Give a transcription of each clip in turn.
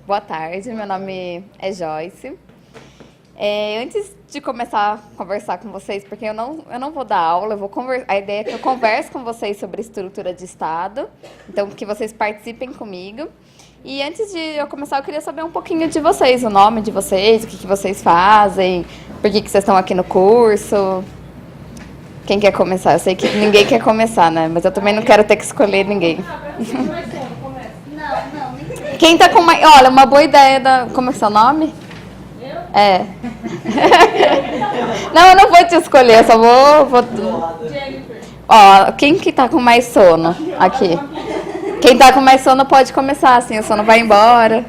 Boa tarde, meu nome é Joyce. Antes de começar a conversar com vocês, porque eu não vou dar aula, a ideia é que eu converse com vocês sobre estrutura de Estado, então que vocês participem comigo. E antes de eu começar, eu queria saber um pouquinho de vocês, o nome de vocês, o que vocês fazem, por que vocês estão aqui no curso. Quem quer começar? Eu sei que ninguém quer começar, né? Mas eu também não quero ter que escolher ninguém. Quem tá com mais... Olha, uma boa ideia da... Como é seu nome? Eu? É. Não, eu não vou te escolher, eu só vou... Jennifer. Ó, quem que tá com mais sono aqui? Quem tá com mais sono pode começar, assim, o sono vai embora.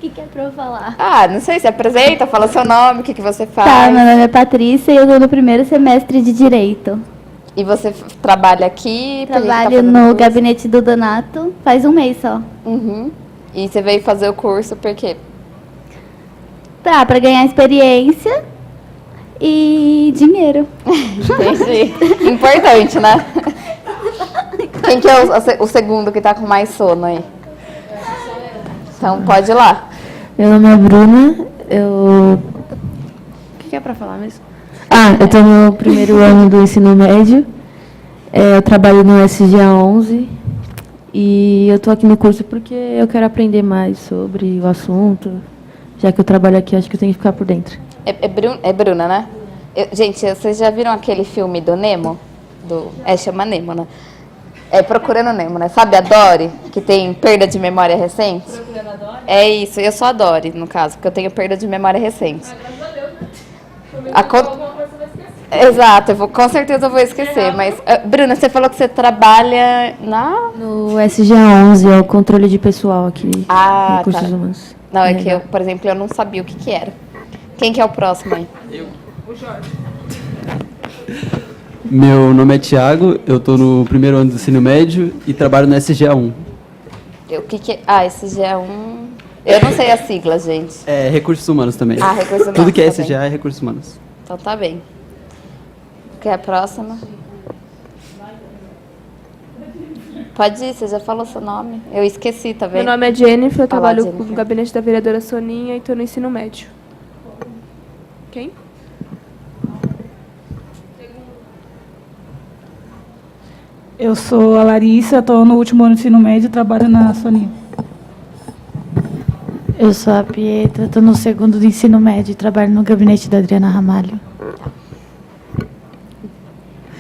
O que é pra eu falar? Não sei, se apresenta, fala seu nome, o que você faz. Tá, meu nome é Patrícia e eu tô no primeiro semestre de Direito. E você trabalha aqui? Trabalho no gabinete do Donato faz um mês só. Uhum. E você veio fazer o curso por quê? Pra ganhar experiência e dinheiro. Entendi. Importante, né? Quem que é o segundo que tá com mais sono aí? Então, pode ir lá. Meu nome é Bruna, O que é pra falar mesmo? Eu tô no primeiro ano do ensino médio, eu trabalho no SGA 11 e eu tô aqui no curso porque eu quero aprender mais sobre o assunto, já que eu trabalho aqui, acho que eu tenho que ficar por dentro. É Bruna, né? Gente, vocês já viram aquele filme do Nemo? Chama Nemo, né? Procurando Nemo, né? Sabe a Dory, que tem perda de memória recente? Procurando a Dory? É isso, eu sou a Dory, no caso, porque eu tenho perda de memória recente. Graças a Deus, né? Alguma coisa você vai esquecer. Exato, com certeza eu vou esquecer, mas... Bruna, você falou que você trabalha no SGA 11, é o controle de pessoal aqui, recursos humanos. Não, é que eu, por exemplo, eu não sabia o que era. Quem que é o próximo aí? Eu. O Jorge. Meu nome é Thiago, eu estou no primeiro ano do ensino médio e trabalho no SGA 1. O que é? SGA 1... Eu não sei a sigla, gente. É Recursos Humanos também. Recursos Humanos. Tudo que é SGA é Recursos Humanos. Então tá bem. Quer a próxima? Pode ir, você já falou seu nome. Eu esqueci, tá vendo? Meu nome é Jennifer, eu trabalho no gabinete da vereadora Soninha e estou no ensino médio. Quem? Eu sou a Larissa, estou no último ano do ensino médio e trabalho na Soninha. Eu sou a Pietra, estou no segundo do ensino médio e trabalho no gabinete da Adriana Ramalho.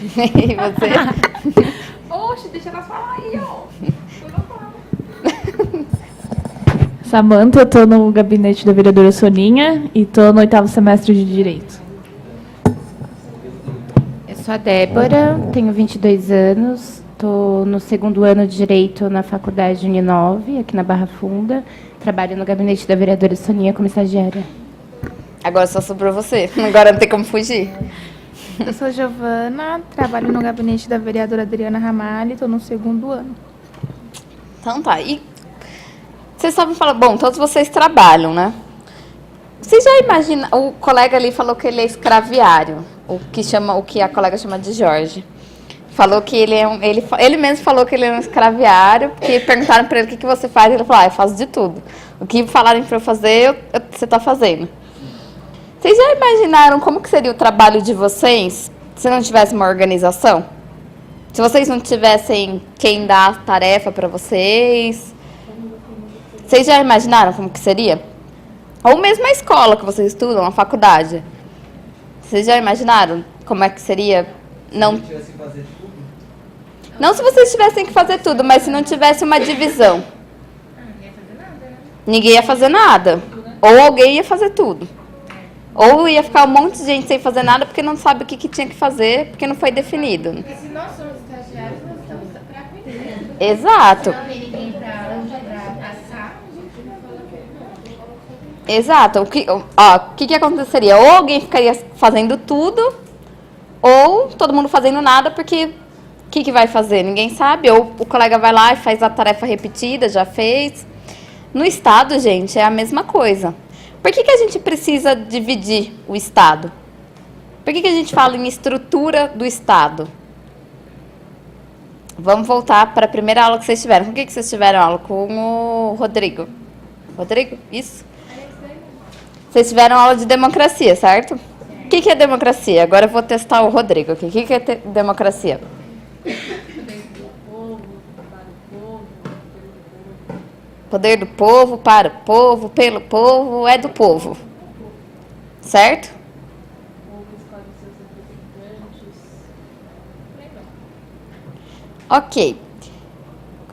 E você? Oxe, deixa elas falar aí, ó. Samanta, eu estou no gabinete da vereadora Soninha e estou no 8º semestre de Direito. Eu sou a Débora, tenho 22 anos, estou no segundo ano de Direito na Faculdade Uninove, aqui na Barra Funda. Trabalho no gabinete da vereadora Soninha como estagiária. Agora só sobrou você, agora não tem como fugir. Eu sou a Giovana, trabalho no gabinete da vereadora Adriana Ramalho, estou no segundo ano. Então tá, e vocês sabem falar, bom, todos vocês trabalham, né? Vocês já imaginam, o colega ali falou que ele é escraviário, o que a colega chama de Jorge. Falou que ele mesmo falou que ele é um escraviário, porque perguntaram para ele o que você faz, ele falou, eu faço de tudo. O que falarem para eu fazer, você está fazendo. Vocês já imaginaram como que seria o trabalho de vocês se não tivesse uma organização? Se vocês não tivessem quem dá a tarefa para vocês? Vocês já imaginaram como que seria? Ou mesmo a escola que vocês estudam, a faculdade. Vocês já imaginaram como é que seria? Não se vocês tivessem que fazer tudo, mas se não tivesse uma divisão. Ninguém ia fazer nada. Ou alguém ia fazer tudo. Ou ia ficar um monte de gente sem fazer nada porque não sabe o que tinha que fazer, porque não foi definido. Porque se nós somos estagiários, nós estamos para cuidar. Exato. Se não tem ninguém para passar, Exato. O que aconteceria? Ou alguém ficaria fazendo tudo, ou todo mundo fazendo nada, porque o que vai fazer? Ninguém sabe. Ou o colega vai lá e faz a tarefa repetida, já fez. No Estado, gente, é a mesma coisa. Por que a gente precisa dividir o Estado? Por que a gente fala em estrutura do Estado? Vamos voltar para a primeira aula que vocês tiveram. Com o que vocês tiveram aula? Com o Rodrigo. Rodrigo? Isso? Vocês tiveram aula de democracia, certo? O que é democracia? Agora eu vou testar o Rodrigo aqui. O que é democracia? Poder do povo, para o povo, pelo povo, é do povo. Certo? Ok.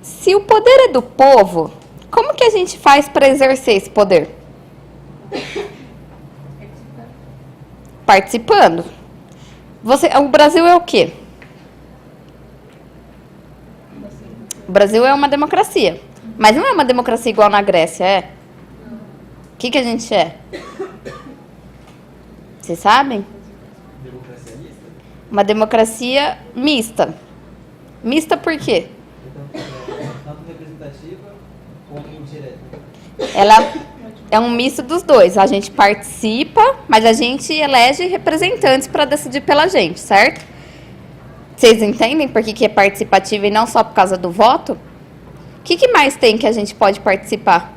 Se o poder é do povo, como que a gente faz para exercer esse poder? Participando. O Brasil é o quê? O Brasil é uma democracia. Mas não é uma democracia igual na Grécia, é? O que a gente é? Vocês sabem? Democracia mista? Uma democracia mista. Mista por quê? Tanto representativa como indireta. Ela é um misto dos dois. A gente participa, mas a gente elege representantes para decidir pela gente, certo? Vocês entendem por que é participativa e não só por causa do voto? O que mais tem que a gente pode participar?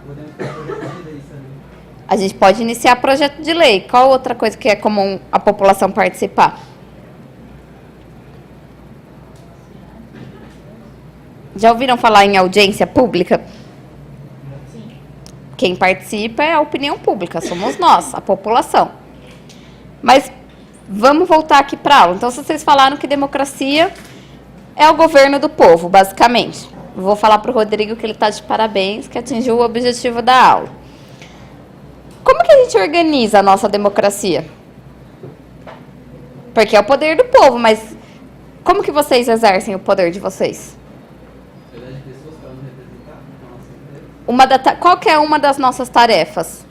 Podemos ter projetos de lei também. A gente pode iniciar projeto de lei. Qual outra coisa que é comum a população participar? Já ouviram falar em audiência pública? Quem participa é a opinião pública, somos nós, a população. Mas vamos voltar aqui para a aula. Então, vocês falaram que democracia é o governo do povo, basicamente. Vou falar para o Rodrigo que ele está de parabéns, que atingiu o objetivo da aula. Como que a gente organiza a nossa democracia? Porque é o poder do povo, mas como que vocês exercem o poder de vocês? Elege pessoas para nos representar na nossa empresa. Qual que é uma das nossas tarefas?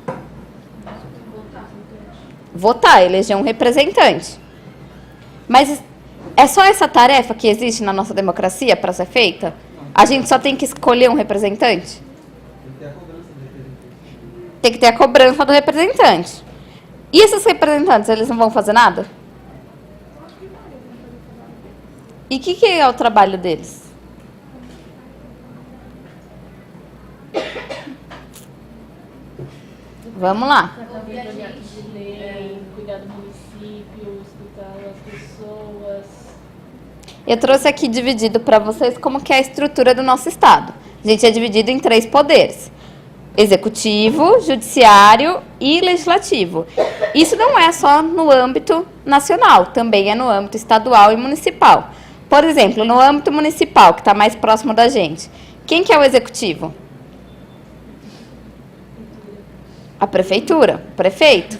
Votar, eleger um representante. Mas é só essa tarefa que existe na nossa democracia para ser feita? A gente só tem que escolher um representante? Tem que ter a cobrança do representante. E esses representantes, eles não vão fazer nada? E o que é o trabalho deles? Vamos lá. Cuidar do município, escutar as pessoas. Eu trouxe aqui dividido para vocês como que é a estrutura do nosso Estado. A gente é dividido em 3 poderes: executivo, judiciário e legislativo. Isso não é só no âmbito nacional, também é no âmbito estadual e municipal. Por exemplo, no âmbito municipal, que está mais próximo da gente, quem que é o executivo? A prefeitura, o prefeito.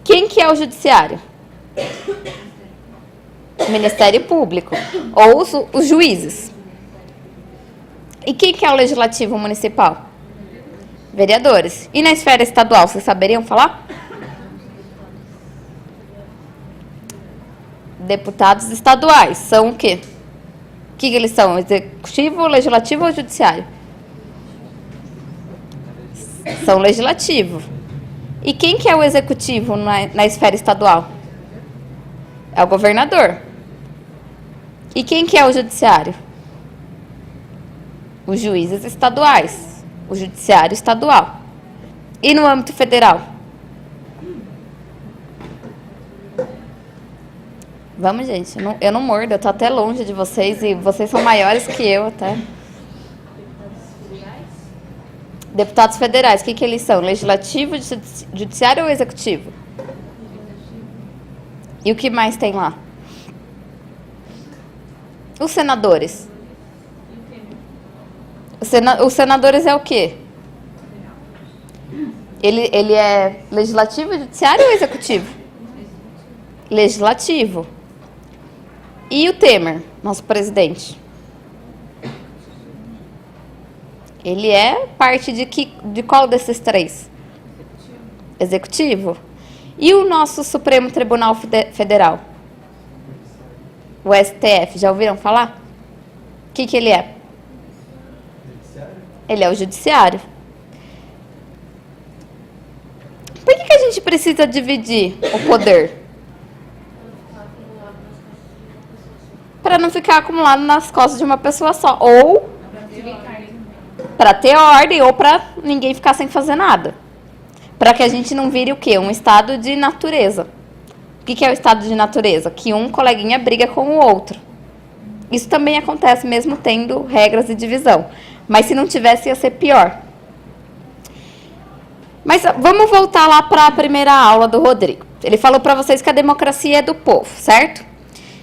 Quem que é o judiciário? O Ministério Público, ou os juízes. E quem que é o legislativo municipal? Vereadores. E na esfera estadual, vocês saberiam falar? Deputados estaduais. São o quê? O que eles são? Executivo, legislativo ou judiciário? São legislativo. E quem que é o executivo na esfera estadual? É o governador. E quem que é o judiciário? Os juízes estaduais. O judiciário estadual. E no âmbito federal? Vamos, gente. Eu não mordo, eu estou até longe de vocês e vocês são maiores que eu até. Deputados federais, o que eles são? Legislativo, judiciário ou executivo? E o que mais tem lá? Os senadores. Os senadores é o quê? Ele é legislativo, judiciário ou executivo? Legislativo. E o Temer, nosso presidente? Ele é parte de qual desses 3? Executivo. E o nosso Supremo Tribunal Federal? O STF, já ouviram falar? O que ele é? Ele é o judiciário. Por que a gente precisa dividir o poder? para não ficar acumulado nas costas de uma pessoa só. Ou para ter ordem, ou para ninguém ficar sem fazer nada. Para que a gente não vire o quê? Um estado de natureza. O que é o estado de natureza? Que um coleguinha briga com o outro. Isso também acontece mesmo tendo regras de divisão. Mas se não tivesse, ia ser pior. Mas vamos voltar lá para a primeira aula do Rodrigo. Ele falou para vocês que a democracia é do povo, certo?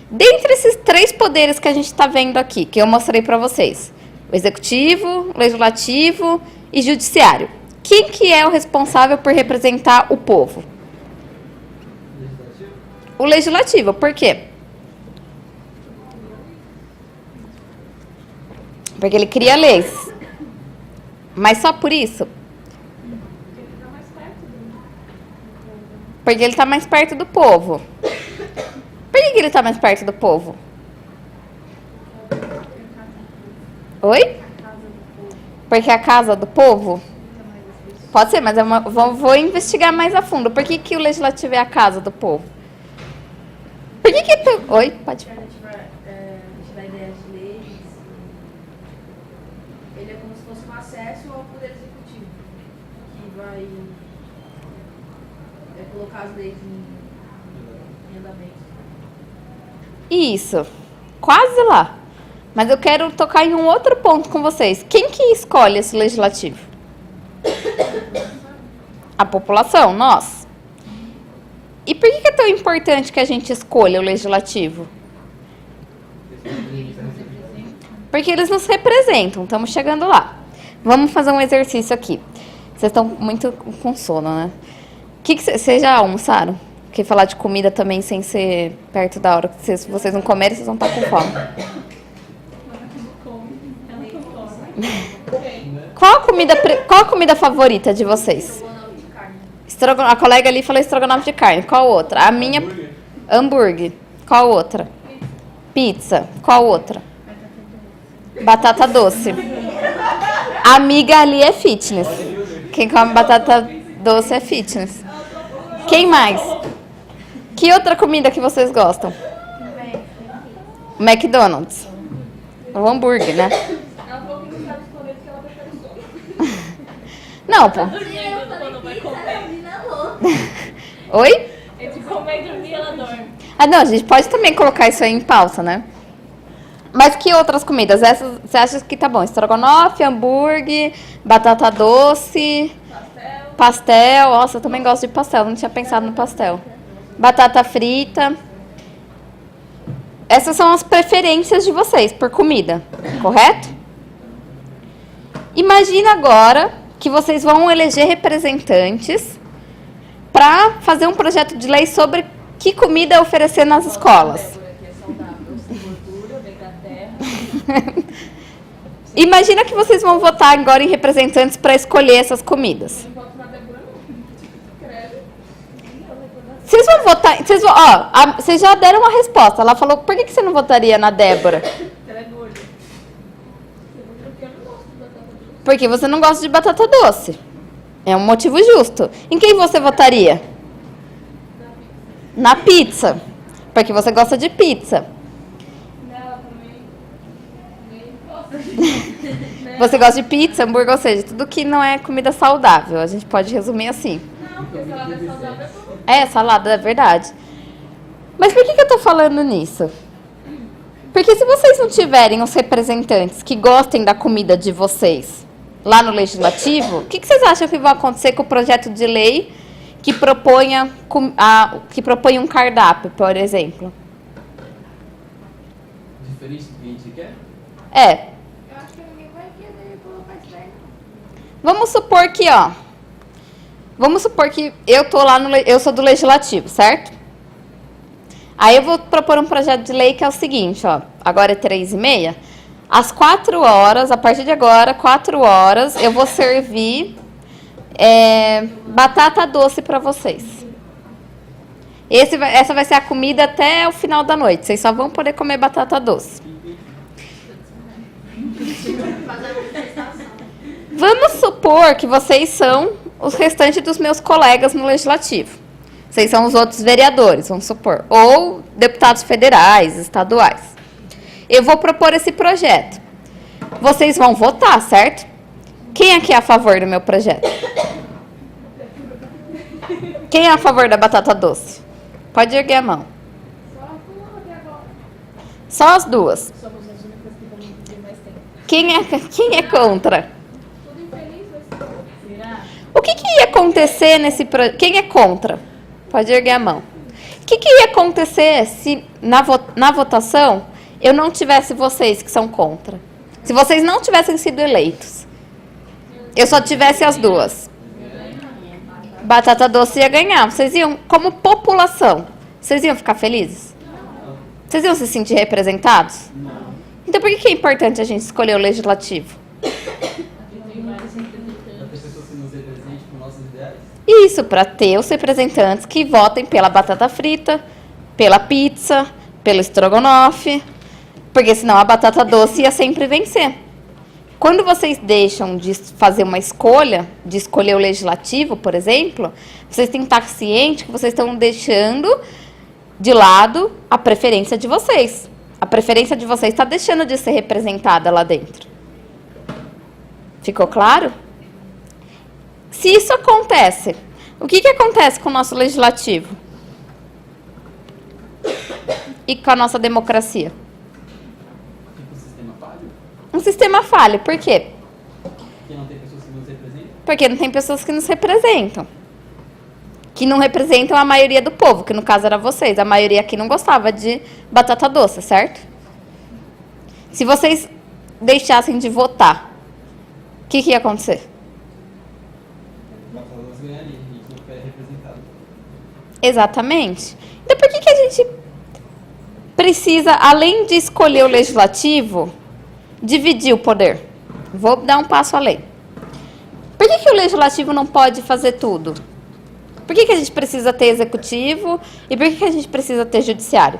Dentre esses 3 poderes que a gente está vendo aqui, que eu mostrei para vocês, o executivo, o legislativo e judiciário, quem que é o responsável por representar o povo? O legislativo. Por quê? Porque ele cria leis. Mas só por isso? Porque ele está mais perto do povo. Por que ele está mais perto do povo? Oi? Porque é a casa do povo? Pode ser, mas vou investigar mais a fundo. Por que o legislativo é a casa do povo? Por que Oi? Pode falar. A gente dá ideias de leis. Ele é como se fosse um acesso ao poder executivo, que vai colocar as leis em andamento. Isso. Quase lá. Mas eu quero tocar em um outro ponto com vocês. Quem que escolhe esse legislativo? A população, nós. E por que é tão importante que a gente escolha o legislativo? Porque eles nos representam. Estamos chegando lá. Vamos fazer um exercício aqui. Vocês estão muito com sono, né? Vocês já almoçaram? Porque falar de comida também sem ser perto da hora que vocês não comerem, vocês vão estar com fome. Qual a comida favorita de vocês? A colega ali falou estrogonofe de carne. Qual outra? A minha, hambúrguer. Qual outra? Pizza. Qual outra? Batata doce. A amiga ali é fitness. Quem come batata doce é fitness. Quem mais? Que outra comida que vocês gostam? McDonald's. O hambúrguer, né? Não, pô. Oi? Entre comer e dormir, ela dorme. Ah, não, a gente pode também colocar isso aí em pausa, né? Mas que outras comidas? Essas, você acha que tá bom? Estrogonofe, hambúrguer, batata doce, pastel. Nossa, eu também gosto de pastel, não tinha pensado no pastel. Batata frita. Essas são as preferências de vocês por comida, correto? Imagina agora que vocês vão eleger representantes para fazer um projeto de lei sobre que comida oferecer nas escolas. Imagina que vocês vão votar agora em representantes para escolher essas comidas. Vocês vão votar... Vocês já deram uma resposta. Ela falou, por que você não votaria na Débora? Porque você não gosta de batata doce. É um motivo justo. Em quem você votaria? Na pizza. Porque você gosta de pizza. Você gosta de pizza, hambúrguer, ou seja, tudo que não é comida saudável. A gente pode resumir assim. Não, porque salada é saudável. Salada, é verdade. Mas por que eu tô falando nisso? Porque se vocês não tiverem os representantes que gostem da comida de vocês lá no Legislativo, o que vocês acham que vai acontecer com o projeto de lei que proponha um cardápio, por exemplo? Diferente do que a gente quer? Eu acho que ninguém vai querer colocar isso daí. Vamos supor que eu tô lá eu sou do Legislativo, certo? Aí eu vou propor um projeto de lei que é o seguinte, agora é 3h30, às 4 horas, a partir de agora, 4 horas, eu vou servir batata doce para vocês. Essa vai ser a comida até o final da noite, vocês só vão poder comer batata doce. Vamos supor que vocês são os restantes dos meus colegas no Legislativo. Vocês são os outros vereadores, vamos supor. Ou deputados federais, estaduais. Eu vou propor esse projeto. Vocês vão votar, certo? Quem aqui é a favor do meu projeto? Quem é a favor da batata doce? Pode erguer a mão. Só as duas. Quem é contra? O que ia acontecer nesse projeto? Quem é contra? Pode erguer a mão. O que ia acontecer se na votação eu não tivesse vocês que são contra? Se vocês não tivessem sido eleitos, eu só tivesse as duas. Batata doce ia ganhar. Vocês iam, como população, vocês iam ficar felizes? Vocês iam se sentir representados? Então por que é importante a gente escolher o legislativo? Isso, para ter os representantes que votem pela batata frita, pela pizza, pelo estrogonofe, porque senão a batata doce ia sempre vencer. Quando vocês deixam de fazer uma escolha, de escolher o legislativo, por exemplo, vocês têm que estar cientes que vocês estão deixando de lado a preferência de vocês. A preferência de vocês está deixando de ser representada lá dentro. Ficou claro? Se isso acontece, o que acontece com o nosso legislativo? E com a nossa democracia? Um sistema falho. Por quê? Porque não tem pessoas que nos representam. Que não representam a maioria do povo, que no caso era vocês. A maioria aqui não gostava de batata doce, certo? Se vocês deixassem de votar, o que ia acontecer? Exatamente. Então, por que a gente precisa, além de escolher o legislativo, dividir o poder? Vou dar um passo além. Por que o legislativo não pode fazer tudo? Por que a gente precisa ter executivo e por que a gente precisa ter judiciário?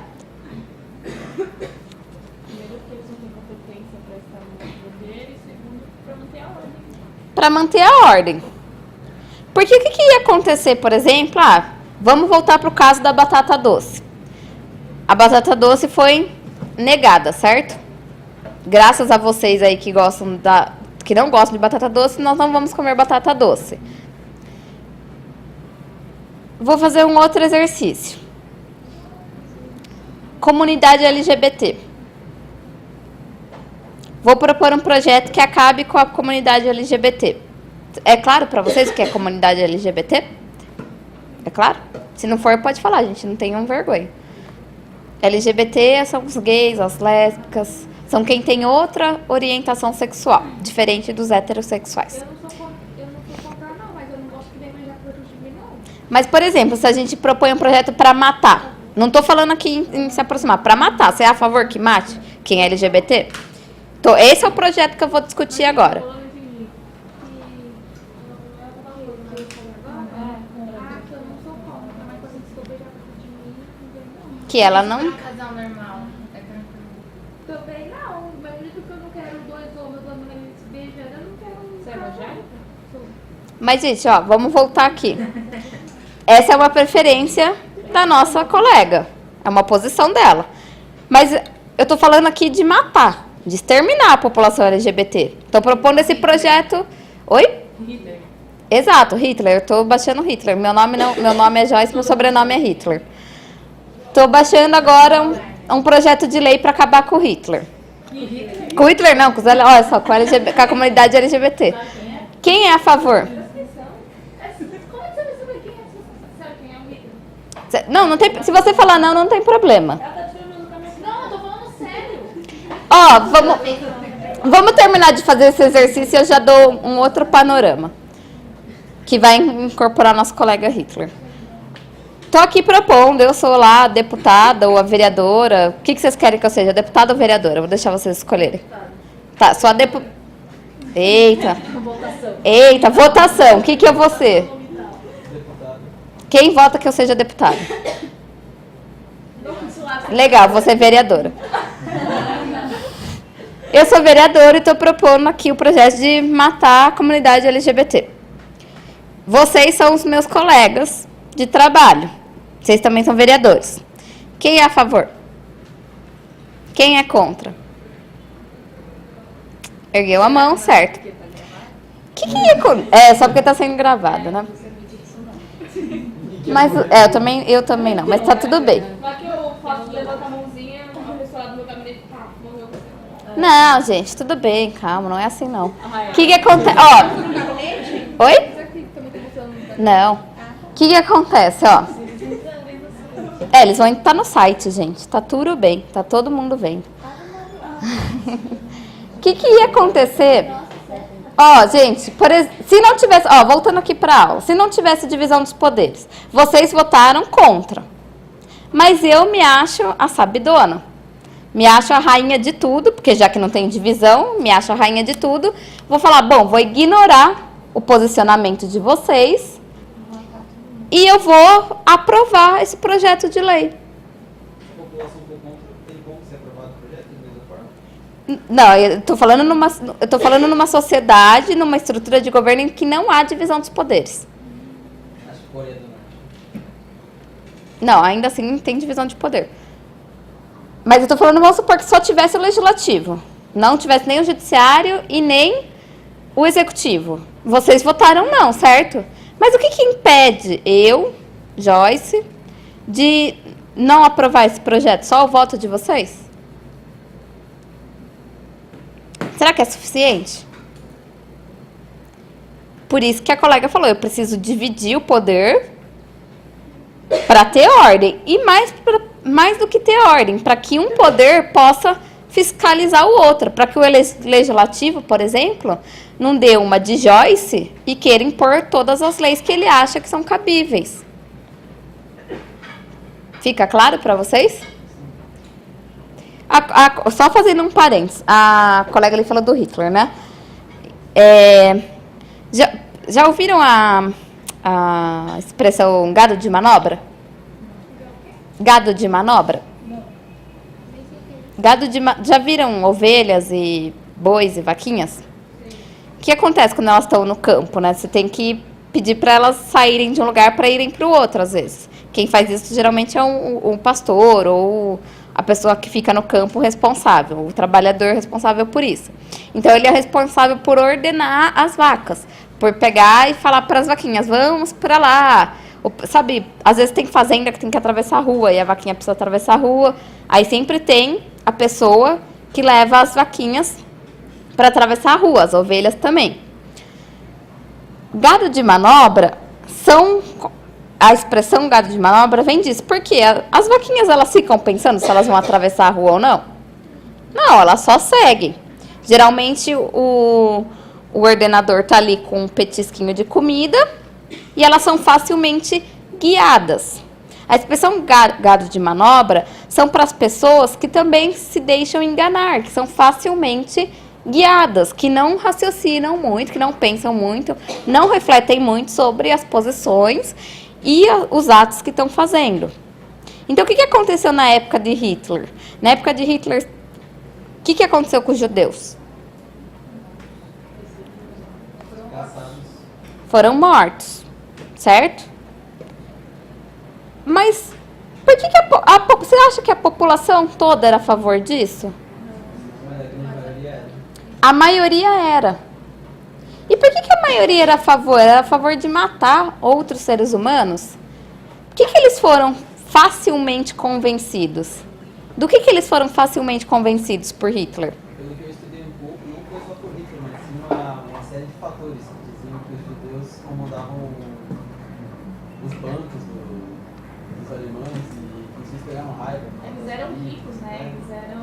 Para manter a ordem. Porque o que ia acontecer, por exemplo, vamos voltar para o caso da batata doce. A batata doce foi negada, certo? Graças a vocês aí que não gostam de batata doce, nós não vamos comer batata doce. Vou fazer um outro exercício. Comunidade LGBT. Vou propor um projeto que acabe com a comunidade LGBT. É claro para vocês o que é comunidade LGBT? É claro? Se não for, pode falar, gente, não tenham vergonha. LGBT são os gays, as lésbicas, são quem tem outra orientação sexual, diferente dos heterossexuais. Eu não sou contra, não, mas eu não gosto que nem mais por de mim, não. Mas, por exemplo, se a gente propõe um projeto para matar, não estou falando aqui em se aproximar, para matar, você é a favor que mate quem é LGBT? Então, esse é o projeto que eu vou discutir agora. Que ela não... Casal normal. Também não, mas por isso que eu não quero dois homens, duas mulheres se beijando, eu não quero... Você é evangélica? Mas, gente, vamos voltar aqui. Essa é uma preferência da nossa colega. É uma posição dela. Mas eu estou falando aqui de matar, de exterminar a população LGBT. Estou propondo esse projeto... Oi? Hitler. Exato, Hitler. Eu estou baixando Hitler. Meu nome é Joyce, meu sobrenome é Hitler. Estou baixando agora um projeto de lei para acabar com o Hitler. Com o Hitler não, olha só, com a comunidade LGBT. Quem é a favor? Como é que você vai saber quem é o Hitler? Não tem, se você falar não tem problema. Ela tá tirando o caminho. Não, eu tô falando sério. Vamos terminar de fazer esse exercício e eu já dou um outro panorama. Que vai incorporar nosso colega Hitler. Estou aqui propondo, eu sou lá a deputada ou a vereadora. O que vocês querem que eu seja? Deputada ou vereadora? Vou deixar vocês escolherem. Tá, sou a deputada. Eita, votação. O que eu vou ser? Quem vota que eu seja deputada? Legal, vou ser vereadora. Eu sou vereadora e estou propondo aqui o projeto de matar a comunidade LGBT. Vocês são os meus colegas de trabalho. Vocês também são vereadores. Quem é a favor? Quem é contra? Ergueu a mão, certo. Só porque tá sendo gravado, né? Mas eu também não, mas tá tudo bem. Só que eu faço levantar a mãozinha, a pessoa lá do meu gabinete, morreu você. Não, gente, tudo bem, calma, não é assim não. O que acontece? Ó. Oi? Não. O que acontece, ó? Eles vão estar no site, gente. Tá tudo bem, tá todo mundo vendo. O que ia acontecer? Ó, gente, se não tivesse... Ó, voltando aqui para a aula. Se não tivesse divisão dos poderes, vocês votaram contra. Mas eu me acho a sabidona. Me acho a rainha de tudo, porque já que não tem divisão, me acho a rainha de tudo. Vou falar, bom, vou ignorar o posicionamento de vocês e eu vou aprovar esse projeto de lei. Não, eu tô falando numa sociedade, numa estrutura de governo em que não há divisão dos poderes. Não, ainda assim não tem divisão de poder. Mas eu tô falando, vamos supor que só tivesse o legislativo. Não tivesse nem o judiciário e nem o executivo. Vocês votaram não, certo? Mas o que impede eu, Joyce, de não aprovar esse projeto? Só o voto de vocês? Será que é suficiente? Por isso que a colega falou, eu preciso dividir o poder para ter ordem. E mais do que ter ordem, para que um poder possa fiscalizar o outro. Para que o legislativo, por exemplo, não dê uma de Joyce e queira impor todas as leis que ele acha que são cabíveis. Fica claro para vocês? Só fazendo um parênteses, a colega ali falou do Hitler, né? Já ouviram a expressão gado de manobra? Gado de manobra? Já viram ovelhas e bois e vaquinhas? O que acontece quando elas estão no campo, né? Você tem que pedir para elas saírem de um lugar para irem para o outro, às vezes. Quem faz isso geralmente é um pastor ou a pessoa que fica no campo responsável, o trabalhador responsável por isso. Então, ele é responsável por ordenar as vacas, por pegar e falar para as vaquinhas, vamos para lá. Sabe, às vezes tem fazenda que tem que atravessar a rua e a vaquinha precisa atravessar a rua. Aí sempre tem a pessoa que leva as vaquinhas para atravessar a rua, as ovelhas também. Gado de manobra a expressão gado de manobra vem disso. Porque as vaquinhas, elas ficam pensando se elas vão atravessar a rua ou não? Não, elas só seguem. Geralmente, o ordenador está ali com um petisquinho de comida e elas são facilmente guiadas. A expressão gado de manobra são para as pessoas que também se deixam enganar, que são facilmente guiadas, que não raciocinam muito, que não pensam muito, não refletem muito sobre as posições e os atos que estão fazendo. Então, o que aconteceu na época de Hitler? Na época de Hitler, o que aconteceu com os judeus? Foram mortos, certo? Mas, por que você acha que a população toda era a favor disso? A maioria era. E por que a maioria era a favor? Era a favor de matar outros seres humanos? Por que eles foram facilmente convencidos? Do que eles foram facilmente convencidos por Hitler? Pelo que eu estudei um pouco, não foi só por Hitler, mas sim uma série de fatores que diziam que os judeus comandavam os bancos dos alemães e que eles pegavam raiva. Eles eram ricos, né?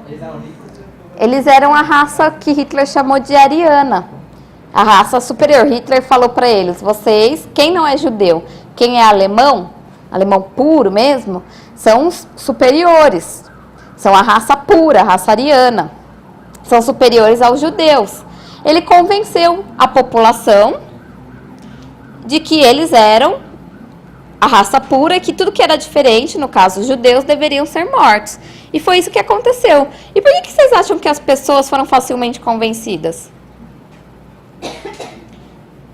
Eles eram ricos. Eles eram a raça que Hitler chamou de ariana. A raça superior. Hitler falou para eles, vocês, quem não é judeu, quem é alemão puro mesmo, são os superiores. São a raça pura, a raça ariana. São superiores aos judeus. Ele convenceu a população de que eles eram a raça pura e que tudo que era diferente, no caso os judeus, deveriam ser mortos. E foi isso que aconteceu. E por que vocês acham que as pessoas foram facilmente convencidas?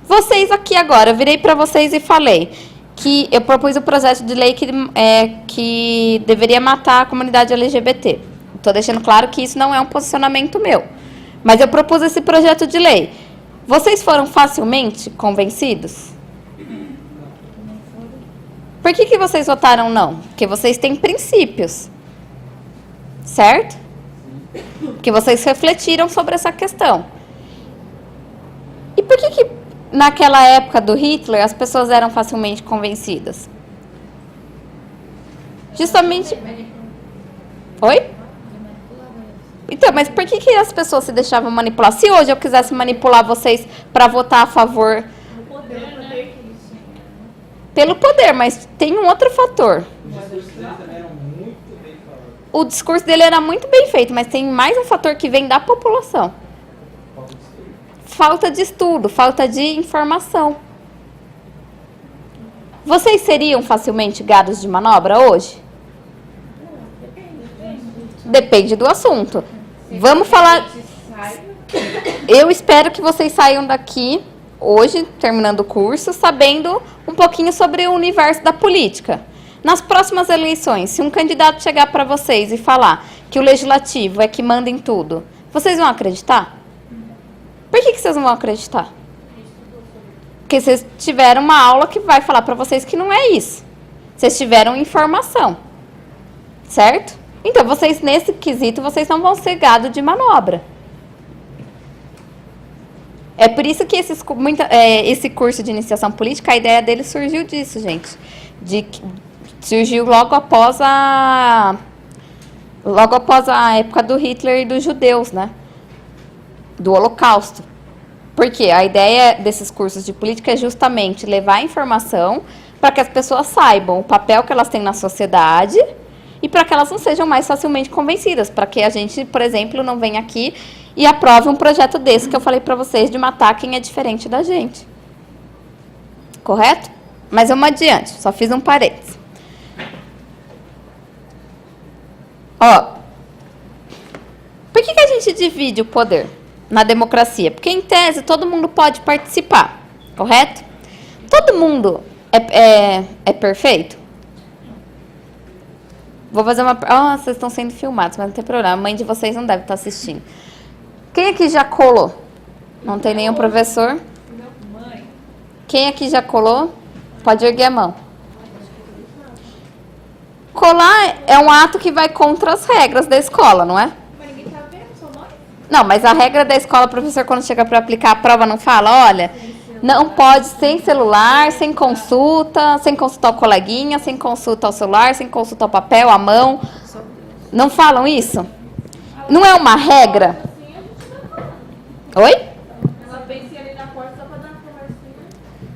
Vocês aqui agora, eu virei para vocês e falei que eu propus o projeto de lei que deveria matar a comunidade LGBT. Estou deixando claro que isso não é um posicionamento meu. Mas eu propus esse projeto de lei. Vocês foram facilmente convencidos? Por que vocês votaram não? Porque vocês têm princípios. Certo? Porque vocês refletiram sobre essa questão. E por que naquela época do Hitler as pessoas eram facilmente convencidas? Justamente... Oi? Então, mas por que as pessoas se deixavam manipular? Se hoje eu quisesse manipular vocês para votar a favor... Pelo poder, mas tem um outro fator. O discurso dele era muito bem feito, mas tem mais um fator que vem da população. Falta de estudo, falta de informação. Vocês seriam facilmente gados de manobra hoje? Depende do assunto. Vamos falar... Eu espero que vocês saiam daqui hoje, terminando o curso, sabendo um pouquinho sobre o universo da política. Nas próximas eleições, se um candidato chegar para vocês e falar que o legislativo é que manda em tudo, vocês vão acreditar? Por que vocês não vão acreditar? Porque vocês tiveram uma aula que vai falar para vocês que não é isso. Vocês tiveram informação. Certo? Então, vocês, nesse quesito, vocês não vão ser gado de manobra. É por isso que esse curso de iniciação política, a ideia dele surgiu disso, gente. Surgiu logo após a época do Hitler e dos judeus, né? Do Holocausto. Porque a ideia desses cursos de política é justamente levar a informação para que as pessoas saibam o papel que elas têm na sociedade e para que elas não sejam mais facilmente convencidas, para que a gente, por exemplo, não venha aqui e aprove um projeto desse que eu falei para vocês de matar quem é diferente da gente. Correto? Mas vamos adiante, só fiz um parênteses. Ó, por que a gente divide o poder na democracia? Porque, em tese, todo mundo pode participar, correto? Todo mundo é perfeito? Vou fazer uma... vocês estão sendo filmados, mas não tem problema. A mãe de vocês não deve estar assistindo. Quem aqui já colou? Não tem nenhum professor? Quem aqui já colou? Pode erguer a mão. Colar é um ato que vai contra as regras da escola, não é? Mas ninguém tá vendo o seu nome? Não, mas a regra da escola, o professor, quando chega para aplicar a prova, não fala, olha, não pode sem celular, sem consultar o coleguinha, sem consulta ao celular, sem consulta ao papel, à mão. Não falam isso? Não é uma regra? Oi? Ela pensa ali na porta só pra dar uma conversinha.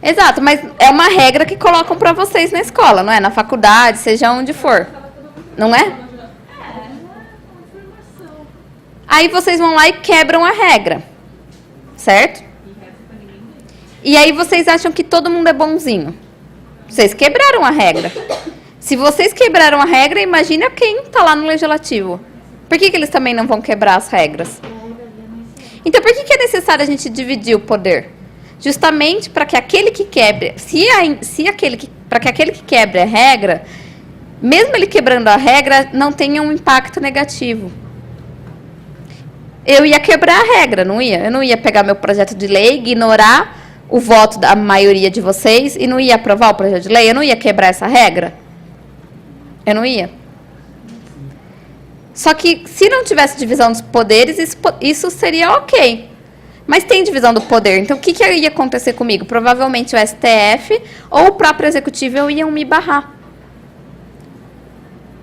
Exato, mas é uma regra que colocam para vocês na escola, não é? Na faculdade, seja onde for. Não é? Aí vocês vão lá e quebram a regra. Certo? E aí vocês acham que todo mundo é bonzinho. Vocês quebraram a regra. Se vocês quebraram a regra, imagina quem está lá no legislativo. Por que eles também não vão quebrar as regras? Então, por que é necessário a gente dividir o poder? Justamente para que aquele que quebre, para que aquele que quebre a regra, mesmo ele quebrando a regra, não tenha um impacto negativo. Eu ia quebrar a regra, não ia? Eu não ia pegar meu projeto de lei, ignorar o voto da maioria de vocês e não ia aprovar o projeto de lei? Eu não ia quebrar essa regra? Eu não ia. Só que, se não tivesse divisão dos poderes, isso seria ok. Mas tem divisão do poder. Então, o que ia acontecer comigo? Provavelmente o STF ou o próprio Executivo iam me barrar.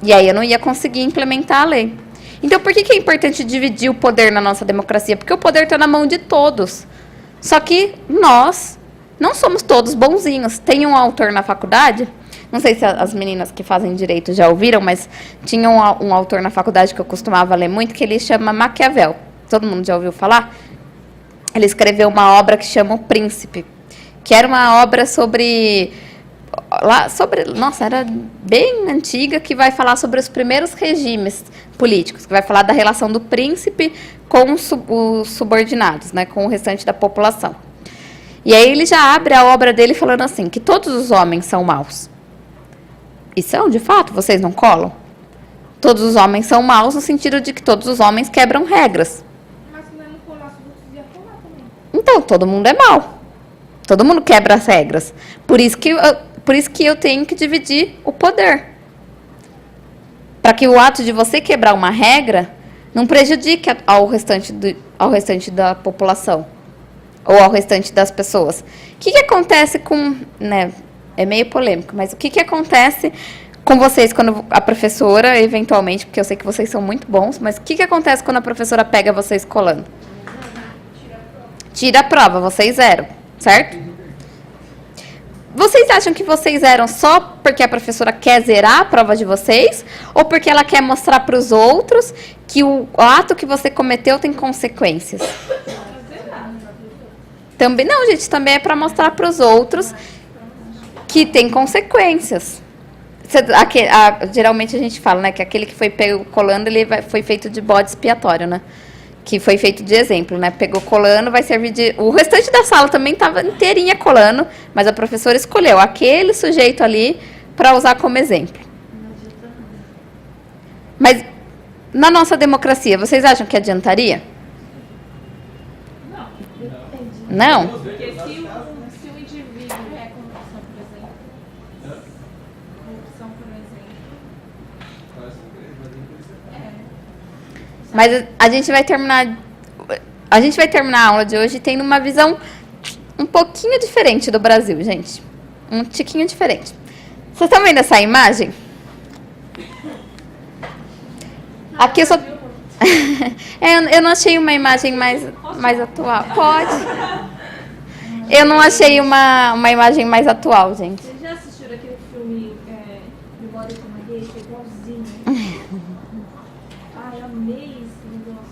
E aí eu não ia conseguir implementar a lei. Então, por que é importante dividir o poder na nossa democracia? Porque o poder está na mão de todos. Só que nós não somos todos bonzinhos. Tem um autor na faculdade... Não sei se as meninas que fazem direito já ouviram, mas tinha um autor na faculdade que eu costumava ler muito, que ele chama Maquiavel. Todo mundo já ouviu falar? Ele escreveu uma obra que chama O Príncipe, que era uma obra nossa, era bem antiga, que vai falar sobre os primeiros regimes políticos, que vai falar da relação do príncipe com os subordinados, né, com o restante da população. E aí ele já abre a obra dele falando assim, que todos os homens são maus. E são, de fato, vocês não colam? Todos os homens são maus no sentido de que todos os homens quebram regras. Mas se não colar mundo é mau. Todo mundo quebra as regras. Por isso que eu tenho que dividir o poder. Para que o ato de você quebrar uma regra não prejudique ao restante da população. Ou ao restante das pessoas. O que acontece com... Né, é meio polêmico, mas o que acontece com vocês quando a professora, eventualmente, porque eu sei que vocês são muito bons, mas o que acontece quando a professora pega vocês colando? Tira a prova, vocês zeram, certo? Vocês acham que vocês zeram só porque a professora quer zerar a prova de vocês? Ou porque ela quer mostrar para os outros que o ato que você cometeu tem consequências? Também não, gente, também é para mostrar para os outros que tem consequências. Geralmente a gente fala, né, que aquele que foi pego colando, foi feito de bode expiatório, né? Que foi feito de exemplo, né? Pegou colando, vai servir de... O restante da sala também estava inteirinha colando, mas a professora escolheu aquele sujeito ali para usar como exemplo. Mas na nossa democracia, vocês acham que adiantaria? Não? Porque se o indivíduo é corrupção, por exemplo, Mas a gente vai terminar a aula de hoje tendo uma visão um pouquinho diferente do Brasil, gente. Um tiquinho diferente. Vocês estão vendo essa imagem? Aqui eu só... eu não achei uma imagem mais atual. Pode. Eu não achei uma imagem mais atual, gente. Vocês já assistiram aquele filme Memória de uma Geisha? Igualzinho. Ai, amei esse negócio.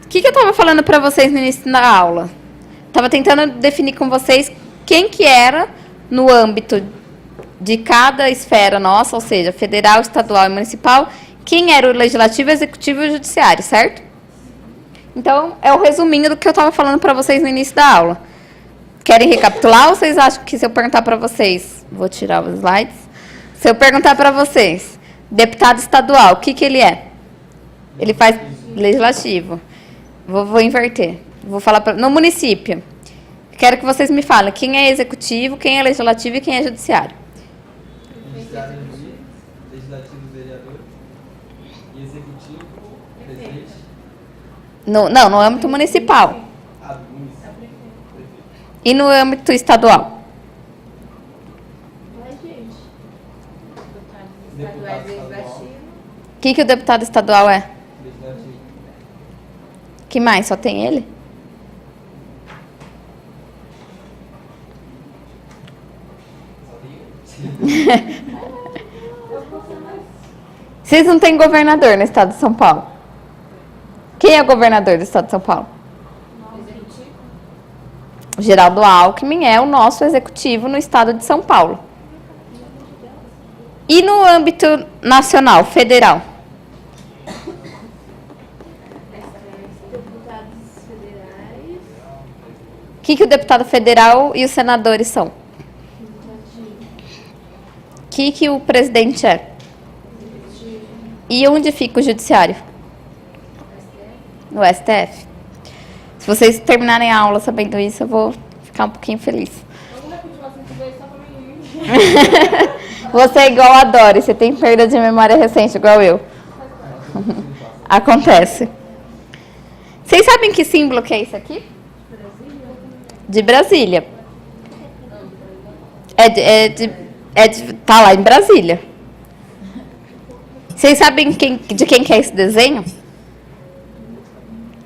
O que eu estava falando para vocês no início da aula? Estava tentando definir com vocês quem que era, no âmbito de cada esfera nossa, ou seja, federal, estadual e municipal, quem era o legislativo, executivo e o judiciário, certo? Então, é o resuminho do que eu estava falando para vocês no início da aula. Querem recapitular ou vocês acham que se eu perguntar para vocês... Vou tirar os slides. Se eu perguntar para vocês, deputado estadual, o que ele é? Ele faz legislativo. Vou inverter. Vou falar no município. Quero que vocês me falem quem é executivo, quem é legislativo e quem é judiciário. Judiciário é juiz, legislativo vereador e executivo presidente. No âmbito municipal. E no âmbito estadual? O que o deputado estadual é? Legislativo. Que mais? Só tem ele? Vocês não têm governador no estado de São Paulo? Quem é o governador do estado de São Paulo? O Geraldo Alckmin é o nosso executivo no estado de São Paulo. E no âmbito nacional, federal? O que o deputado federal e os senadores são? O que o presidente é? E onde fica o judiciário? No STF. Se vocês terminarem a aula sabendo isso, eu vou ficar um pouquinho feliz. Você é igual a Dori, você tem perda de memória recente, igual eu. Acontece. Vocês sabem que símbolo que é isso aqui? De Brasília. Tá lá em Brasília. Vocês sabem de quem que é esse desenho?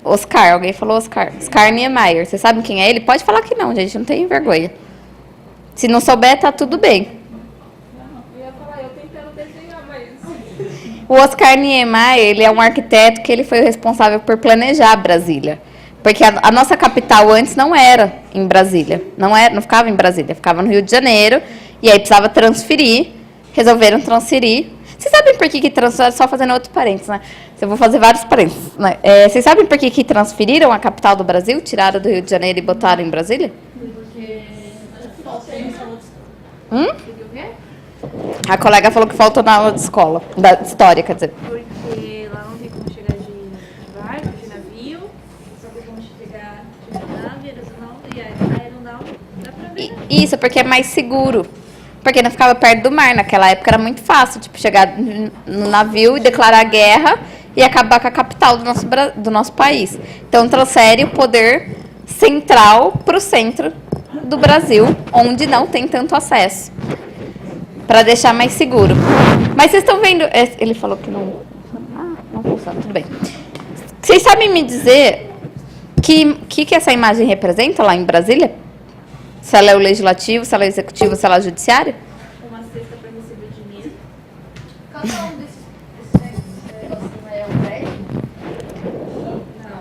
Oscar, alguém falou Oscar. Oscar Niemeyer. Vocês sabem quem é ele? Pode falar que não, gente, não tem vergonha. Se não souber, tá tudo bem. Eu ia falar, eu tentando desenhar, mas... O Oscar Niemeyer, ele é um arquiteto que ele foi o responsável por planejar Brasília. Porque a nossa capital antes não era em Brasília. Não ficava em Brasília, ficava no Rio de Janeiro. E aí precisava transferir. Resolveram transferir. Vocês sabem por que transferiram? Só fazendo outro parênteses, né? Eu vou fazer vários parênteses. Né? Vocês sabem por que transferiram a capital do Brasil? Tiraram do Rio de Janeiro e botaram em Brasília? Porque A colega falou que faltou na aula de escola. Da história, quer dizer. Porque lá não tem como chegar de barco, de navio, só tem como chegar de nave, era Isso, porque é mais seguro. Porque não ficava perto do mar. Naquela época era muito fácil, tipo, chegar no navio e declarar guerra e acabar com a capital do nosso país. Então, trouxeram o poder central para o centro do Brasil, onde não tem tanto acesso, para deixar mais seguro. Mas vocês estão vendo... Ele falou que não... não funciona, tudo bem. Vocês sabem me dizer que essa imagem representa lá em Brasília? Se ela é o legislativo, se ela é o executivo, se ela é o judiciário? Uma cesta para receber dinheiro. Cada um desses é um prédio?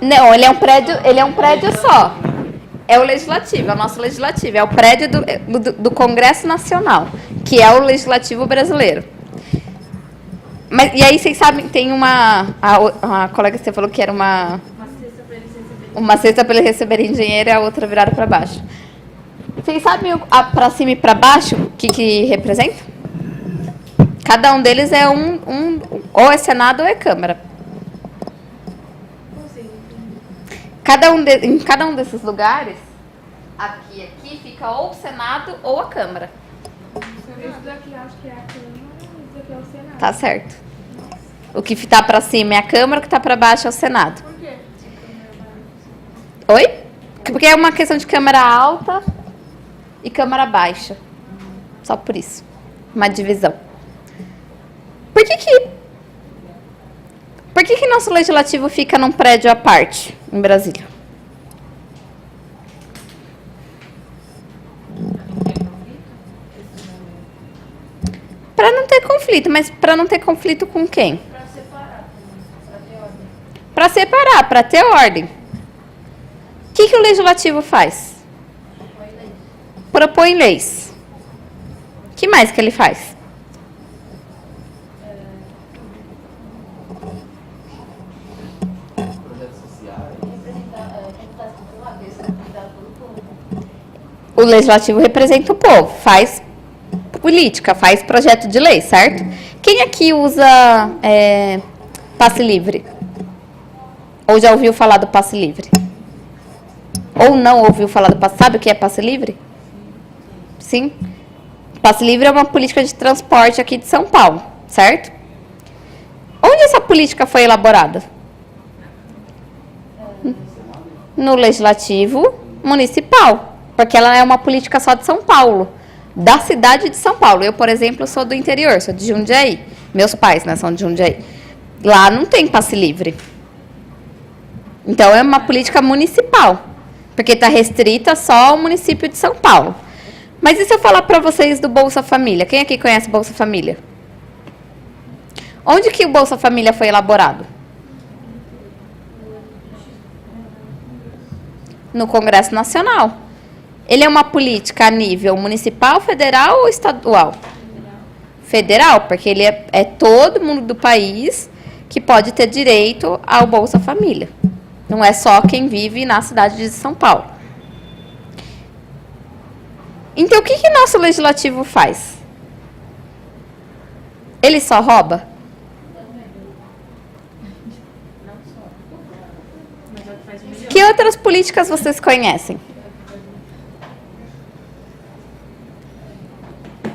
Não, ele é um prédio só. É o legislativo, é o nosso legislativo. É o prédio do Congresso Nacional, que é o legislativo brasileiro. Mas, e aí, vocês sabem, tem a colega que você falou que era uma cesta para eles receberem dinheiro e a outra virada para baixo. Vocês sabem para cima e para baixo o que representa? Cada um deles é ou é Senado ou é Câmara. Em cada um desses lugares, aqui fica ou o Senado ou a Câmara. Esse daqui acho que é a Câmara, esse daqui é o Senado. Tá certo. O que está para cima é a Câmara, o que está para baixo é o Senado. Por quê? Oi? Porque é uma questão de Câmara alta e Câmara baixa. Só por isso. Uma divisão. Por que nosso legislativo fica num prédio à parte em Brasília? Para não ter conflito, mas para não ter conflito com quem? Para separar, para ter ordem. Para separar, para ter ordem. O que o legislativo faz? Propõe leis. O que mais que ele faz? O legislativo representa o povo, faz política, faz projeto de lei, certo? Quem aqui usa passe livre? Ou já ouviu falar do passe livre? Ou não ouviu falar do passe? Sabe o que é passe livre? Sim? Passe livre é uma política de transporte aqui de São Paulo, certo? Onde essa política foi elaborada? No Legislativo Municipal. Porque ela é uma política só de São Paulo, da cidade de São Paulo. Eu, por exemplo, sou do interior, sou de Jundiaí. Meus pais, né, são de Jundiaí. Lá não tem passe livre. Então, é uma política municipal, porque está restrita só ao município de São Paulo. Mas e se eu falar para vocês do Bolsa Família? Quem aqui conhece Bolsa Família? Onde que o Bolsa Família foi elaborado? No Congresso Nacional. Ele é uma política a nível municipal, federal ou estadual? Federal, porque ele é todo mundo do país que pode ter direito ao Bolsa Família. Não é só quem vive na cidade de São Paulo. Então, o que nosso legislativo faz? Ele só rouba? Que outras políticas vocês conhecem?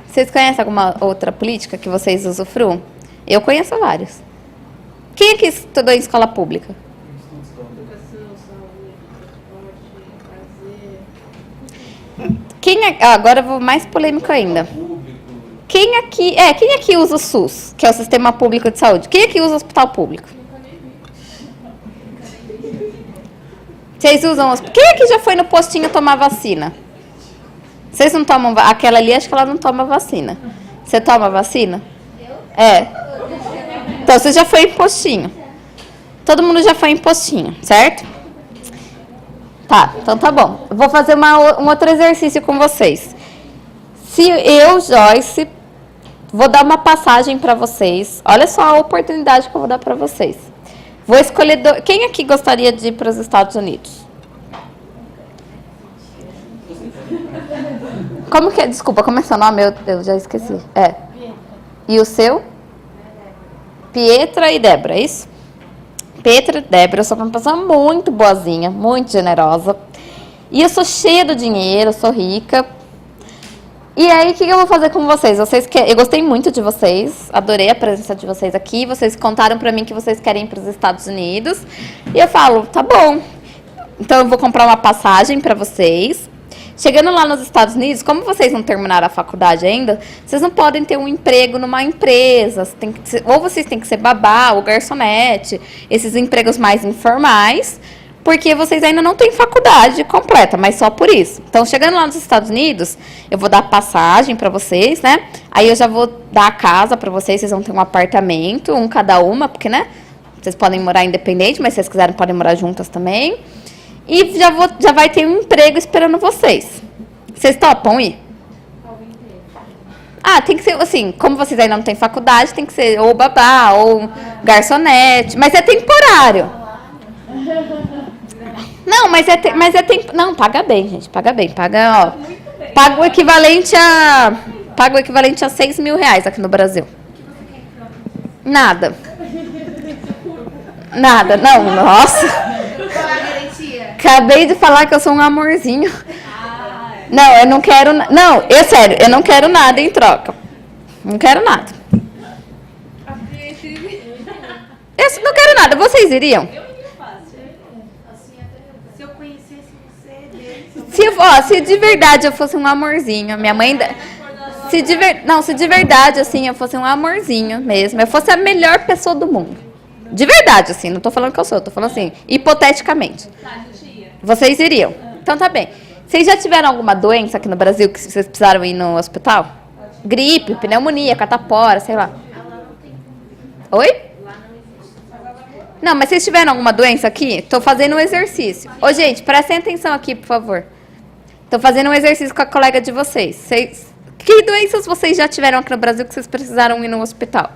Vocês conhecem alguma outra política que vocês usufruam? Eu conheço várias. Quem aqui estudou em escola pública? Agora eu vou mais polêmico ainda. Quem aqui usa o SUS, que é o Sistema Público de Saúde? Quem aqui usa o hospital público? Vocês usam os... Quem aqui já foi no postinho tomar vacina? Vocês não tomam... Aquela ali, acho que ela não toma vacina. Você toma vacina? É. Então, você já foi em postinho. Todo mundo já foi em postinho, certo? Tá, então tá bom. Eu vou fazer um outro exercício com vocês. Se eu, Joyce, vou dar uma passagem para vocês. Olha só a oportunidade que eu vou dar para vocês. Vou escolher... Quem aqui gostaria de ir para os Estados Unidos? Como que é? Desculpa, como é seu nome? Eu já esqueci. É. E o seu? Pietra e Débora, é isso? Pietra e Débora, eu sou uma pessoa muito boazinha, muito generosa. E eu sou cheia do dinheiro, eu sou rica. E aí, o que eu vou fazer com vocês? Eu gostei muito de vocês, adorei a presença de vocês aqui. Vocês contaram pra mim que vocês querem ir para os Estados Unidos. E eu falo, tá bom. Então, eu vou comprar uma passagem pra vocês. Chegando lá nos Estados Unidos, como vocês não terminaram a faculdade ainda, vocês não podem ter um emprego numa empresa. Ou vocês têm que ser babá ou garçonete, esses empregos mais informais, porque vocês ainda não têm faculdade completa, mas só por isso. Então, chegando lá nos Estados Unidos, eu vou dar passagem para vocês, né? Aí eu já vou dar a casa para vocês vão ter um apartamento, um cada uma, porque, né? Vocês podem morar independente, mas se vocês quiserem podem morar juntas também. E já vai ter um emprego esperando vocês. Vocês topam ir? Ah, tem que ser, assim, como vocês ainda não têm faculdade, tem que ser ou babá, ou garçonete, mas é temporário. Não, mas é tempo. Não, paga bem, gente, paga bem. Paga o equivalente a 6 mil reais aqui no Brasil. Nada, não, nossa. Acabei de falar que eu sou um amorzinho. Não, eu não quero. Não, sério, eu não quero nada em troca. Não quero nada. Eu não quero nada. Vocês iriam? Se eu conhecesse você dele. Se de verdade eu fosse um amorzinho, minha mãe. Se de verdade, assim, eu fosse um amorzinho mesmo, eu fosse a melhor pessoa do mundo. De verdade, assim, não tô falando que eu sou, tô falando assim, hipoteticamente. Vocês iriam? Então tá bem. Vocês já tiveram alguma doença aqui no Brasil que vocês precisaram ir no hospital? Gripe, pneumonia, catapora, sei lá. Oi? Não, mas vocês tiveram alguma doença aqui? Tô fazendo um exercício. Ô, gente, prestem atenção aqui, por favor. Tô fazendo um exercício com a colega de vocês. Que doenças vocês já tiveram aqui no Brasil que vocês precisaram ir no hospital?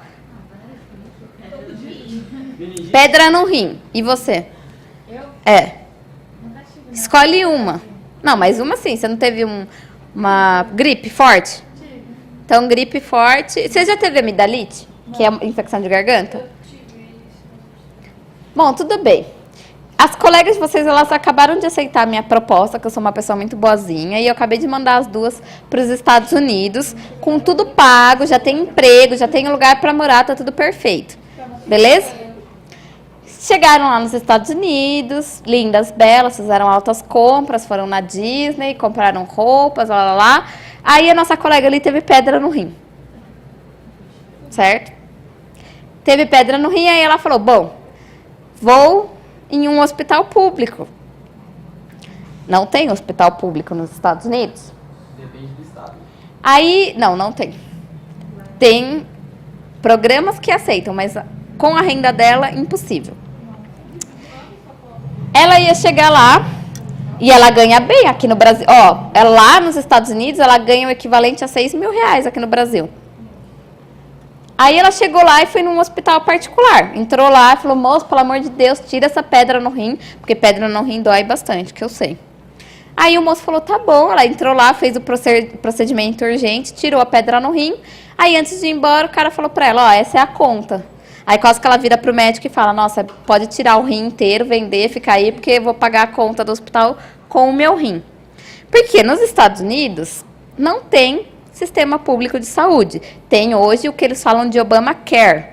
Pedra no rim. E você? É. Escolhe uma. Não, mas uma sim. Você não teve uma gripe forte? Então, gripe forte. Você já teve amidalite? Que é infecção de garganta? Bom, tudo bem. As colegas de vocês, elas acabaram de aceitar a minha proposta, que eu sou uma pessoa muito boazinha, e eu acabei de mandar as duas para os Estados Unidos, com tudo pago, já tem emprego, já tem lugar para morar, tá tudo perfeito. Beleza? Chegaram lá nos Estados Unidos, lindas, belas, fizeram altas compras, foram na Disney, compraram roupas, lá. Aí a nossa colega ali teve pedra no rim. Certo? Teve pedra no rim, aí ela falou, bom, vou em um hospital público. Não tem hospital público nos Estados Unidos? Depende do estado. Aí, não tem. Tem programas que aceitam, mas com a renda dela, impossível. Ela ia chegar lá e ela ganha bem aqui no Brasil. Lá nos Estados Unidos, ela ganha o equivalente a 6 mil reais aqui no Brasil. Aí ela chegou lá e foi num hospital particular. Entrou lá e falou, moço, pelo amor de Deus, tira essa pedra no rim, porque pedra no rim dói bastante, que eu sei. Aí o moço falou, tá bom. Ela entrou lá, fez o procedimento urgente, tirou a pedra no rim. Aí antes de ir embora, o cara falou pra ela, essa é a conta. Aí quase que ela vira pro médico e fala, nossa, pode tirar o rim inteiro, vender, ficar aí, porque eu vou pagar a conta do hospital com o meu rim. Porque nos Estados Unidos não tem sistema público de saúde. Tem hoje o que eles falam de Obamacare,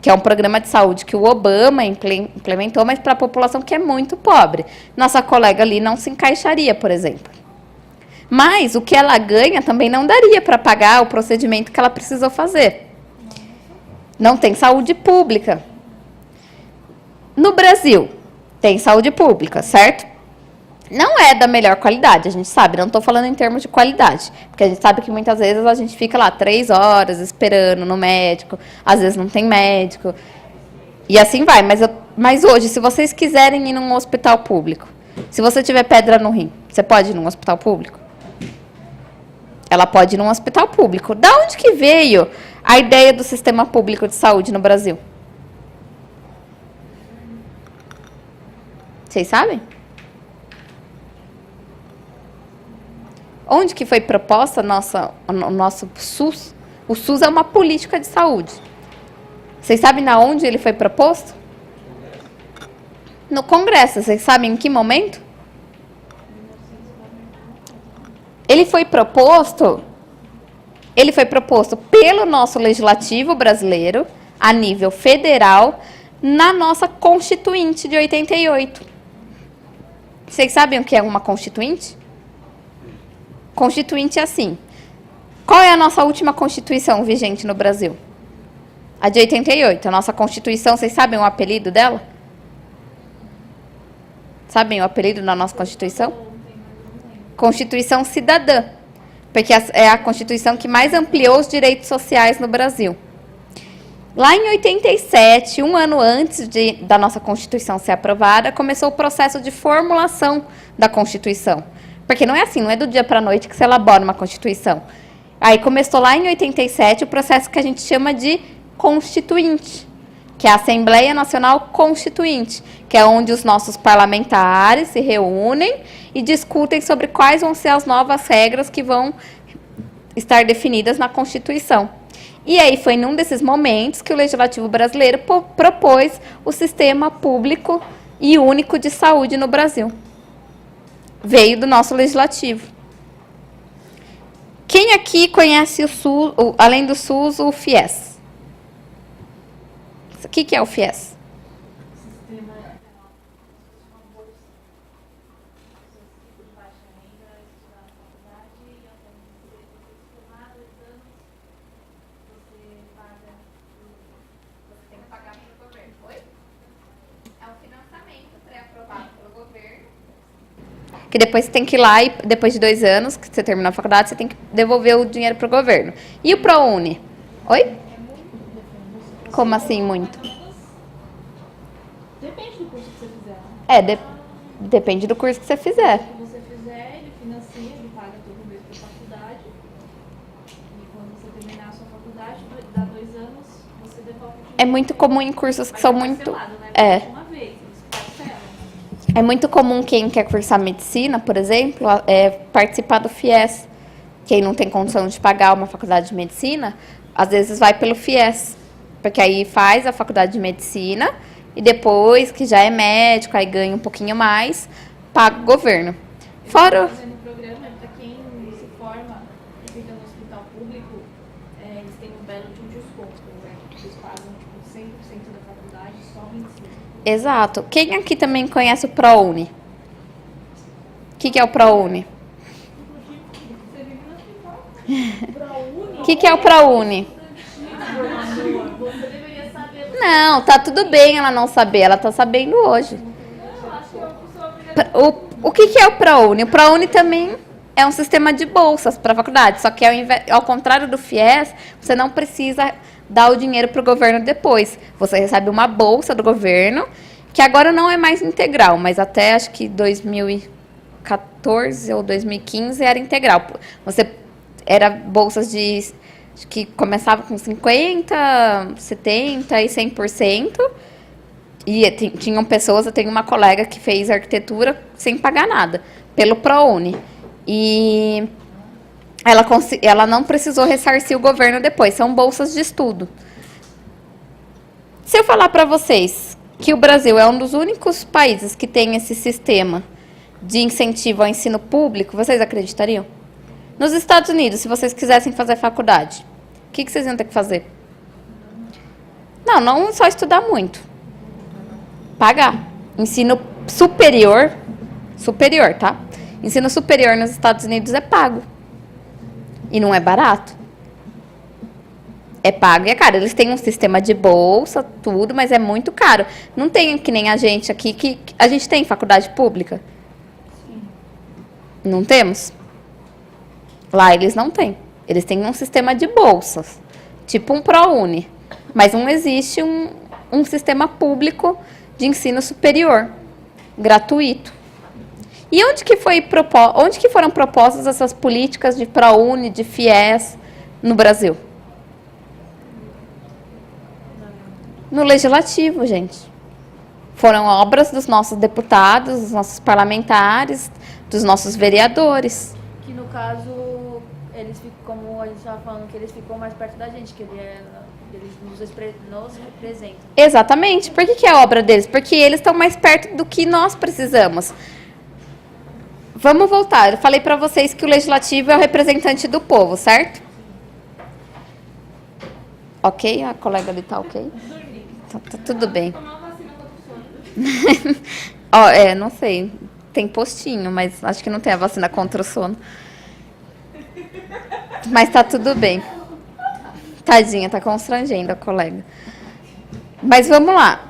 que é um programa de saúde que o Obama implementou, mas para a população que é muito pobre. Nossa colega ali não se encaixaria, por exemplo. Mas o que ela ganha também não daria para pagar o procedimento que ela precisou fazer. Não tem saúde pública. No Brasil, tem saúde pública, certo? Não é da melhor qualidade, a gente sabe. Não estou falando em termos de qualidade. Porque a gente sabe que muitas vezes a gente fica lá 3 horas esperando no médico. Às vezes não tem médico. E assim vai. Mas hoje, se vocês quiserem ir num hospital público, se você tiver pedra no rim, você pode ir num hospital público? Ela pode ir num hospital público. Da onde que veio a ideia do sistema público de saúde no Brasil? Vocês sabem? Onde que foi proposta o nosso SUS? O SUS é uma política de saúde. Vocês sabem na onde ele foi proposto? No Congresso. Vocês sabem em que momento? Ele foi proposto Ele foi proposto pelo nosso legislativo brasileiro, a nível federal, na nossa Constituinte de 88. Vocês sabem o que é uma Constituinte? Constituinte é assim. Qual é a nossa última Constituição vigente no Brasil? A de 88. A nossa Constituição, vocês sabem o apelido dela? Sabem o apelido da nossa Constituição? Constituição Cidadã. Porque é a Constituição que mais ampliou os direitos sociais no Brasil. Lá em 87, um ano antes da nossa Constituição ser aprovada, começou o processo de formulação da Constituição. Porque não é assim, não é do dia para a noite que se elabora uma Constituição. Aí começou lá em 87 o processo que a gente chama de Constituinte, que é a Assembleia Nacional Constituinte, que é onde os nossos parlamentares se reúnem e discutem sobre quais vão ser as novas regras que vão estar definidas na Constituição. E aí foi num desses momentos que o Legislativo brasileiro propôs o sistema público e único de saúde no Brasil. Veio do nosso Legislativo. Quem aqui conhece o SUS, além do SUS, o FIES? O que é o FIES? Que depois você tem que ir lá e, depois de 2 anos, que você terminou a faculdade, você tem que devolver o dinheiro para o governo. E o ProUni? Oi? Como assim, muito? Depende do curso que você fizer. Depende do curso que você fizer. O que você fizer, ele financia, ele paga todo mês para a faculdade. E quando você terminar a sua faculdade, dá 2 anos, você devolve o dinheiro. É muito comum em cursos que são muito... Né? Uma vez, eles parcelam. É muito comum quem quer cursar medicina, por exemplo, participar do FIES. Quem não tem condição de pagar uma faculdade de medicina, às vezes vai pelo FIES. Porque aí faz a faculdade de medicina e depois, que já é médico, aí ganha um pouquinho mais, paga o governo. Fora... O programa é para quem se forma e fica no hospital público, eles têm um belo de um desconto. Né? Eles pagam 100% da faculdade, só medicina. Exato. Quem aqui também conhece o ProUni? O que é o ProUni? O que é o ProUni? Você deveria saber. Não, tá tudo bem ela não saber, ela tá sabendo hoje. O que é o ProUni? O ProUni também é um sistema de bolsas para a faculdade, só que ao contrário do FIES, você não precisa dar o dinheiro para o governo depois. Você recebe uma bolsa do governo, que agora não é mais integral, mas até acho que 2014 ou 2015 era integral. Era bolsas que começava com 50%, 70% e 100%. E tinham pessoas, eu tenho uma colega que fez arquitetura sem pagar nada, pelo ProUni. E ela não precisou ressarcir o governo depois, são bolsas de estudo. Se eu falar para vocês que o Brasil é um dos únicos países que tem esse sistema de incentivo ao ensino público, vocês acreditariam? Nos Estados Unidos, se vocês quisessem fazer faculdade, o que vocês iam ter que fazer? Não só estudar muito. Pagar. Ensino superior, tá? Ensino superior nos Estados Unidos é pago. E não é barato. É pago e é caro. Eles têm um sistema de bolsa, tudo, mas é muito caro. Não tem que nem a gente aqui, que a gente tem faculdade pública? Sim. Não temos? Lá eles não têm. Eles têm um sistema de bolsas, tipo um ProUni. Mas não existe um sistema público de ensino superior, gratuito. E onde que foram propostas essas políticas de ProUni, de FIES no Brasil? No Legislativo, gente. Foram obras dos nossos deputados, dos nossos parlamentares, dos nossos vereadores. Que no caso, eles ficam, como a gente estava falando, que eles ficam mais perto da gente, que eles nos representam. Exatamente. Por que é obra deles? Porque eles estão mais perto do que nós precisamos. Vamos voltar. Eu falei para vocês que o Legislativo é o representante do povo, certo? Ok? A colega ali tá ok? Tá tudo bem. Ó, não sei. Tem postinho, mas acho que não tem a vacina contra o sono. Mas tá tudo bem. Tadinha, tá constrangendo a colega. Mas vamos lá.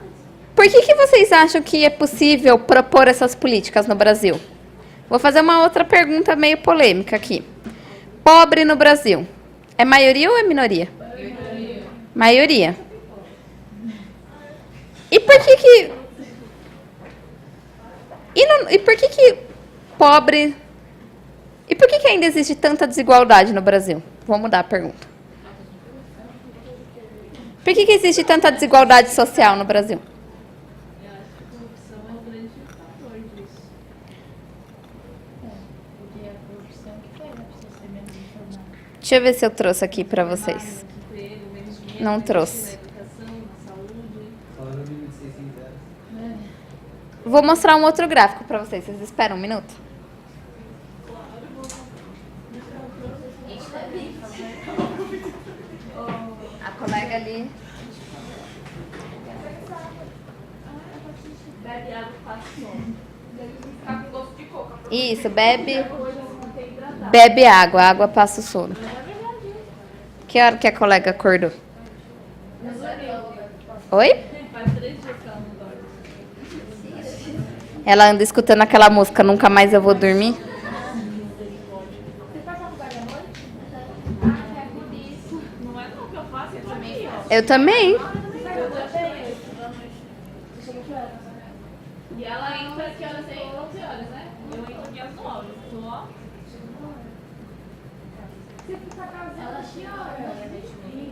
Por que vocês acham que é possível propor essas políticas no Brasil? Vou fazer uma outra pergunta meio polêmica aqui. Pobre no Brasil, é maioria ou é minoria? Maioria. E por que E por que pobre... E por que ainda existe tanta desigualdade no Brasil? Vou mudar a pergunta. Por que existe tanta desigualdade social no Brasil? Deixa eu ver se eu trouxe aqui para vocês. Não trouxe. Vou mostrar um outro gráfico para vocês. Vocês esperam um minuto? A colega ali. Bebe água e passa sono. Ficar com gosto de coca. Isso, bebe água. A água passa o sono. Que hora que a colega acordou? Oi? Faz 3 dias que ela não dorme. Ela anda escutando aquela música Nunca Mais Eu Vou Dormir? Não é não que eu faço, eu também. Eu também. E ela entra aqui horas aí, 11 horas, né? Eu entro aqui às 9. Tô ó.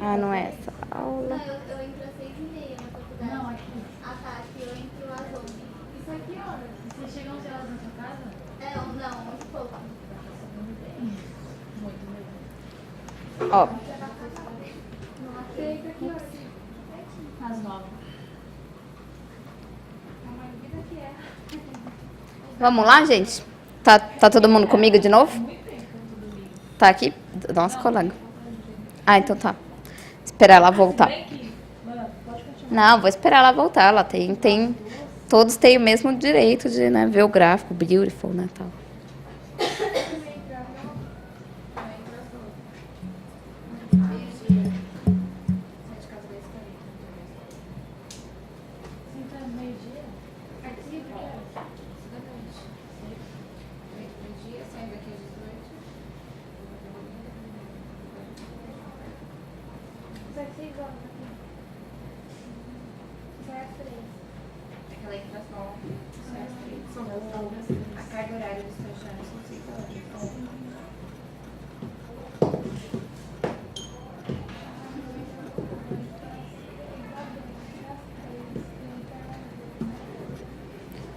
Ah, não é essa aula. Não, eu entro às 6h30 na faculdade. Não, aqui. Ah, tá. Aqui eu entro às 11. Isso aqui, horas? Você chega 11 horas na sua casa? Não, muito pouco. Ó. Às 9. Vamos lá, gente? Tá todo mundo comigo de novo? Tá aqui? Nossa, colega. Ah, então tá. Esperar ela voltar. Não, vou esperar ela voltar. Ela tem todos têm o mesmo direito de, né, ver o gráfico, beautiful, né, tal. A carga horária dos estagiários são 6 horas.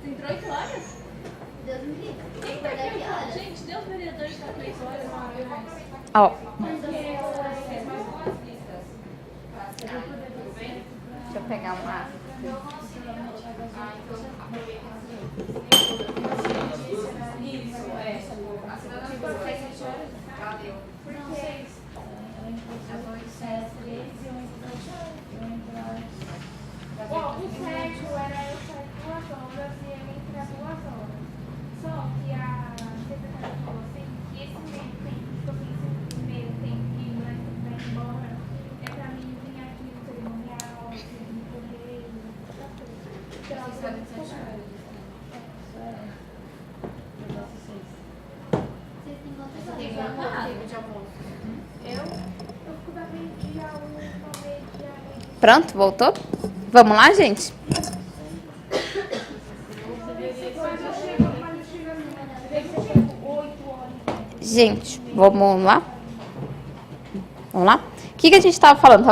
Você entrou 8 horas? Deus me livre. Quem tá aqui? Gente, Deus vereador está 3 horas. Ó. Deixa eu pegar uma. Isso, é. A cidadã ficou 7 horas. Cadê? Por que? Às 8, 7, 13 e 8. Bom, o certo era eu sair 2 horas e ele entrar 2 horas. Só que a secretária falou assim, que esse meio tempo, tipo assim, esse meio tempo que nós vai embora, é pra mim vir aqui no cerimonial, no correio, essas coisas. Então, Vocês sabem 7 horas. Vocês têm quantas horas? Tem tempo de almoço. eu fico da meio-dia a 1, meio-dia a Pronto, voltou? Vamos lá, gente? Gente, vamos lá? Vamos lá? O que a gente estava falando?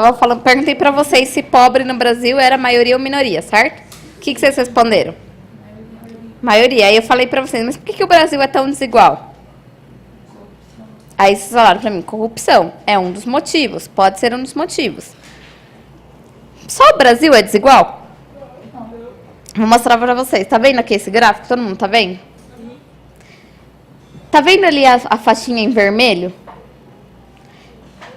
Perguntei para vocês se pobre no Brasil era maioria ou minoria, certo? O que vocês responderam? Maioria. Aí eu falei para vocês, mas por que o Brasil é tão desigual? Aí vocês falaram para mim, corrupção é um dos motivos, pode ser um dos motivos. Só o Brasil é desigual? Vou mostrar para vocês. Tá vendo aqui esse gráfico? Todo mundo tá vendo? Tá vendo ali a faixinha em vermelho?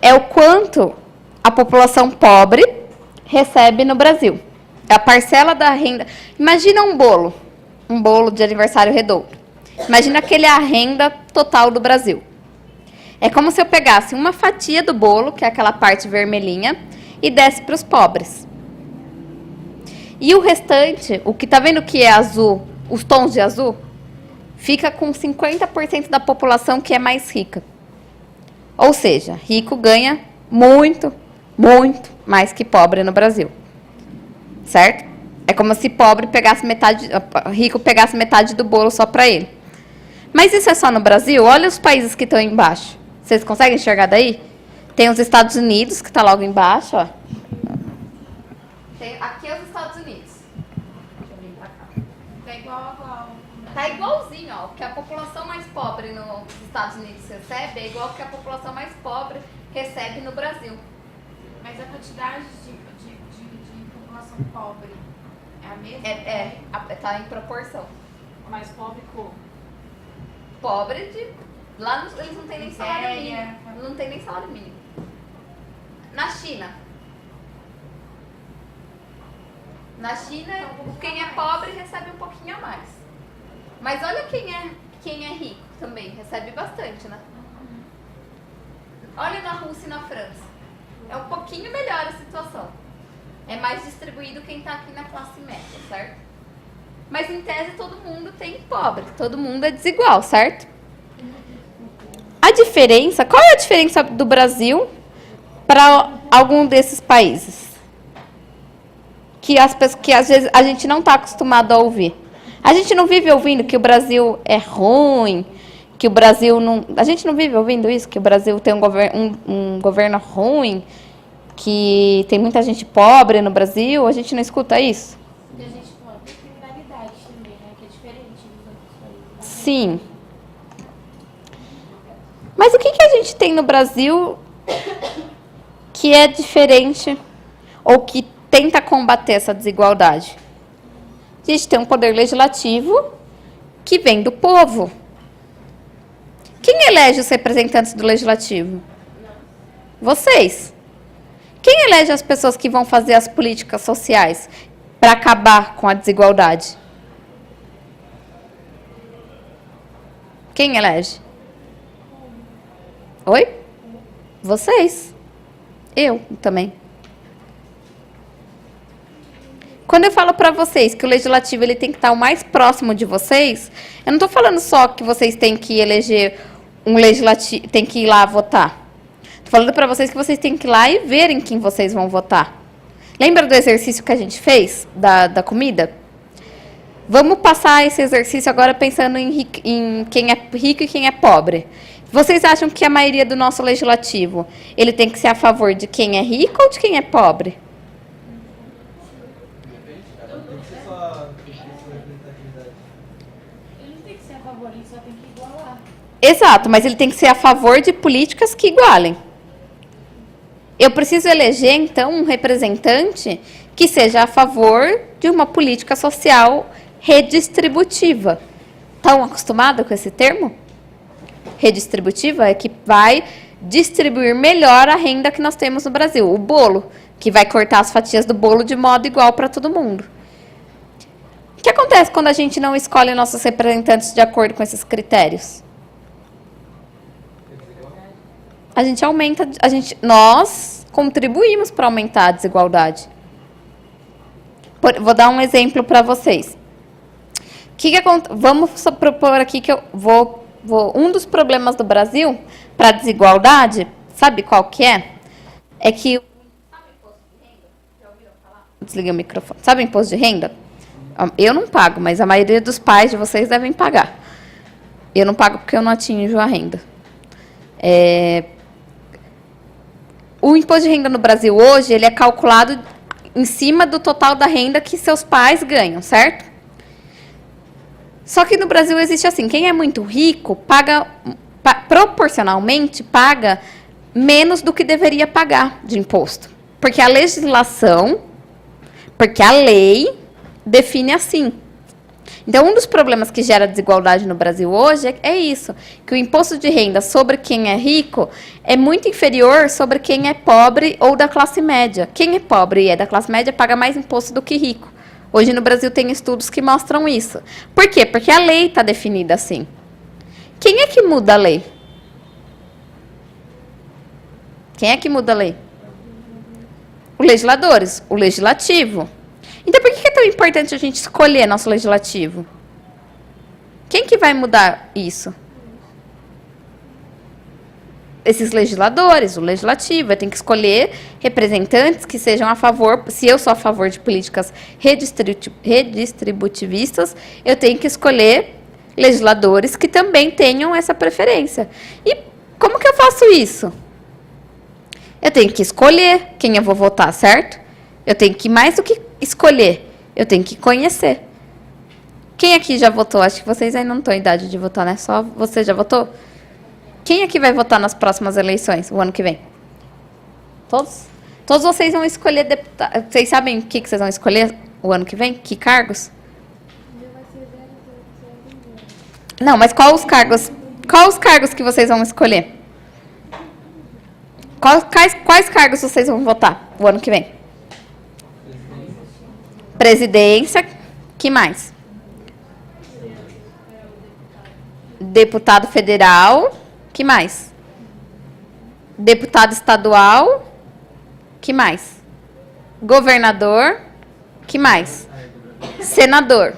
É o quanto a população pobre recebe no Brasil. A parcela da renda... Imagina um bolo de aniversário redondo. Imagina aquele a renda total do Brasil. É como se eu pegasse uma fatia do bolo, que é aquela parte vermelhinha, e desse para os pobres. E o restante, o que tá vendo que é azul, os tons de azul, fica com 50% da população que é mais rica. Ou seja, rico ganha muito, muito mais que pobre no Brasil. Certo? É como se pobre pegasse metade, rico pegasse metade do bolo só para ele. Mas isso é só no Brasil? Olha os países que estão embaixo. Vocês conseguem enxergar daí? Tem os Estados Unidos, que está logo embaixo, ó. Aqui é os Estados Unidos. Deixa eu vir pra cá. Tá igual. Tá igualzinho, ó. O que a população mais pobre nos Estados Unidos recebe é igual ao que a população mais pobre recebe no Brasil. Mas a quantidade de população pobre é a mesma? Tá em proporção. Mais pobre como? Pobre de... Lá eles não têm nem salário mínimo. Não tem nem salário mínimo. Na China, quem é pobre recebe um pouquinho a mais. Mas olha quem é rico também, recebe bastante, né? Olha na Rússia e na França. É um pouquinho melhor a situação. É mais distribuído quem está aqui na classe média, certo? Mas em tese todo mundo tem pobre, todo mundo é desigual, certo? A diferença, qual é a diferença do Brasil para algum desses países? Que às vezes a gente não está acostumado a ouvir. A gente não vive ouvindo que o Brasil é ruim, que o Brasil não... A gente não vive ouvindo isso, que o Brasil tem um governo ruim, que tem muita gente pobre no Brasil. A gente não escuta isso? E a gente fala de criminalidade também, né? Que é diferente dos outros países. Sim. Mas o que a gente tem no Brasil que é diferente ou que tenta combater essa desigualdade? A gente tem um poder legislativo que vem do povo. Quem elege os representantes do legislativo? Vocês. Quem elege as pessoas que vão fazer as políticas sociais para acabar com a desigualdade? Quem elege? Oi? Vocês. Eu também. Quando eu falo para vocês que o legislativo ele tem que estar o mais próximo de vocês, eu não estou falando só que vocês têm que eleger um legislativo, tem que ir lá votar. Estou falando para vocês que vocês têm que ir lá e verem quem vocês vão votar. Lembra do exercício que a gente fez da comida? Vamos passar esse exercício agora pensando em quem é rico e quem é pobre. Vocês acham que a maioria do nosso legislativo ele tem que ser a favor de quem é rico ou de quem é pobre? Ele não tem que ser a favor, ele só tem que igualar. Exato, mas ele tem que ser a favor de políticas que igualem. Eu preciso eleger, então, um representante que seja a favor de uma política social redistributiva. Estão acostumados com esse termo? Redistributiva é que vai distribuir melhor a renda que nós temos no Brasil. O bolo, que vai cortar as fatias do bolo de modo igual para todo mundo. O que acontece quando a gente não escolhe nossos representantes de acordo com esses critérios? A gente aumenta, nós contribuímos para aumentar a desigualdade. Vou dar um exemplo para vocês. Vamos propor aqui que eu vou um dos problemas do Brasil para a desigualdade, sabe qual que é? É que... Sabe o imposto de renda? Já ouviram falar? Desliguei o microfone. Sabe o imposto de renda? Eu não pago, mas a maioria dos pais de vocês devem pagar. Eu não pago porque eu não atinjo a renda. O imposto de renda no Brasil hoje, ele é calculado em cima do total da renda que seus pais ganham, certo? Só que no Brasil existe assim, quem é muito rico paga, proporcionalmente, paga menos do que deveria pagar de imposto. Porque a legislação, porque a lei define assim. Então, um dos problemas que gera desigualdade no Brasil hoje é isso, que o imposto de renda sobre quem é rico é muito inferior sobre quem é pobre ou da classe média. Quem é pobre e é da classe média paga mais imposto do que rico. Hoje no Brasil tem estudos que mostram isso. Por quê? Porque a lei está definida assim. Quem é que muda a lei? Quem é que muda a lei? Os legisladores, o legislativo. Então, por que é tão importante a gente escolher nosso legislativo? Quem que vai mudar isso? Esses legisladores, o legislativo. Eu tenho que escolher representantes que sejam a favor. Se eu sou a favor de políticas redistributivistas, eu tenho que escolher legisladores que também tenham essa preferência. E como que eu faço isso? Eu tenho que escolher quem eu vou votar, certo? Eu tenho que, mais do que escolher, eu tenho que conhecer. Quem aqui já votou? Acho que vocês ainda não estão em idade de votar, né? Só você já votou? Quem aqui vai votar nas próximas eleições, o ano que vem? Todos? Todos vocês vão escolher deputado. Vocês sabem o que vocês vão escolher o ano que vem? Que cargos? Não, mas quais os cargos que vocês vão escolher? Quais cargos vocês vão votar o ano que vem? Presidência. Que mais? Deputado federal. Que mais? Deputado estadual. Que mais? Governador. Que mais? Senador.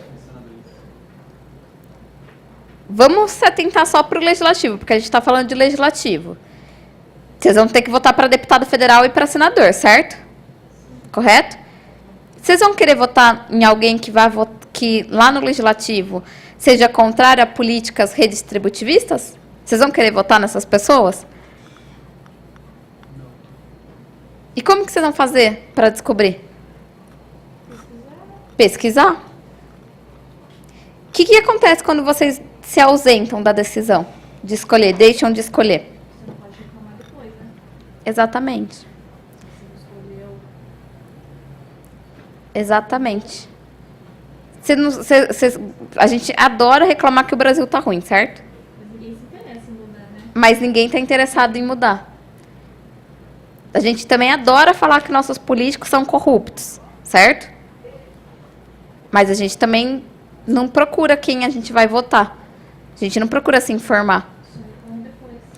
Vamos se atentar só para o legislativo, porque a gente está falando de legislativo. Vocês vão ter que votar para deputado federal e para senador, certo? Correto? Vocês vão querer votar em alguém que lá no legislativo seja contrário a políticas redistributivistas? Vocês vão querer votar nessas pessoas? E como que vocês vão fazer para descobrir? Pesquisar. O que acontece quando vocês se ausentam da decisão de escolher, deixam de escolher? Você não pode reclamar depois, né? Exatamente. Você não escolheu. Exatamente. A gente adora reclamar que o Brasil está ruim, certo? Mas ninguém se interessa em mudar, né? Mas ninguém está interessado em mudar. A gente também adora falar que nossos políticos são corruptos, certo? Mas a gente também não procura quem a gente vai votar. A gente não procura se informar.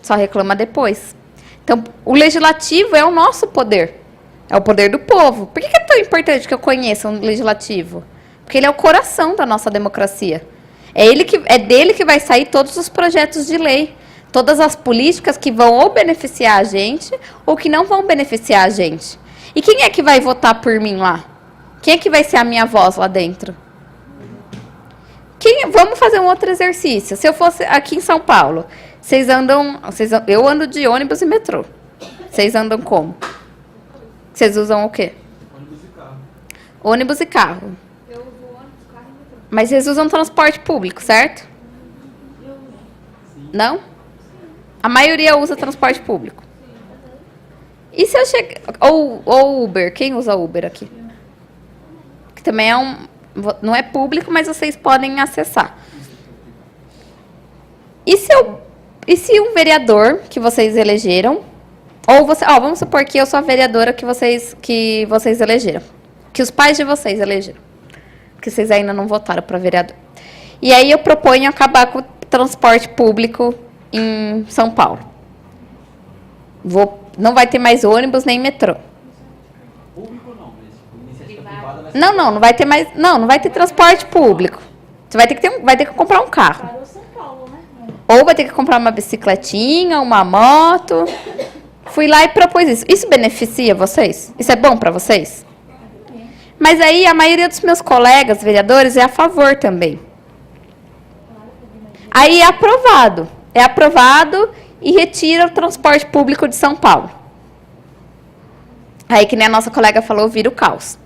Só reclama depois. Então, o legislativo é o nosso poder. É o poder do povo. Por que é tão importante que eu conheça um legislativo? Porque ele é o coração da nossa democracia. É dele que vai sair todos os projetos de lei. Todas as políticas que vão ou beneficiar a gente ou que não vão beneficiar a gente. E quem é que vai votar por mim lá? Quem é que vai ser a minha voz lá dentro? Vamos fazer um outro exercício. Se eu fosse aqui em São Paulo, eu ando de ônibus e metrô. Vocês andam como? Vocês usam o quê? Ônibus e carro. Ônibus e carro. Eu uso ônibus, carro e metrô. Mas vocês usam transporte público, certo? Não? A maioria usa transporte público. E se eu chegar... Ou Uber. Quem usa Uber aqui? Que também não é público, mas vocês podem acessar. E se um vereador que vocês elegeram... vamos supor que eu sou a vereadora que vocês elegeram. Que os pais de vocês elegeram. Porque vocês ainda não votaram para vereador. E aí eu proponho acabar com o transporte público em São Paulo. Não vai ter mais ônibus nem metrô. Público não, mas iniciativa privada vai ser... Não vai ter mais. Não vai ter transporte público. Você vai ter que comprar um carro. Parou São Paulo, né? Ou vai ter que comprar uma bicicletinha, uma moto. Fui lá e propus isso. Isso beneficia vocês? Isso é bom para vocês? Mas aí a maioria dos meus colegas vereadores é a favor também. Aí é aprovado. É aprovado e retira o transporte público de São Paulo. Aí, que nem a nossa colega falou, vira o caos.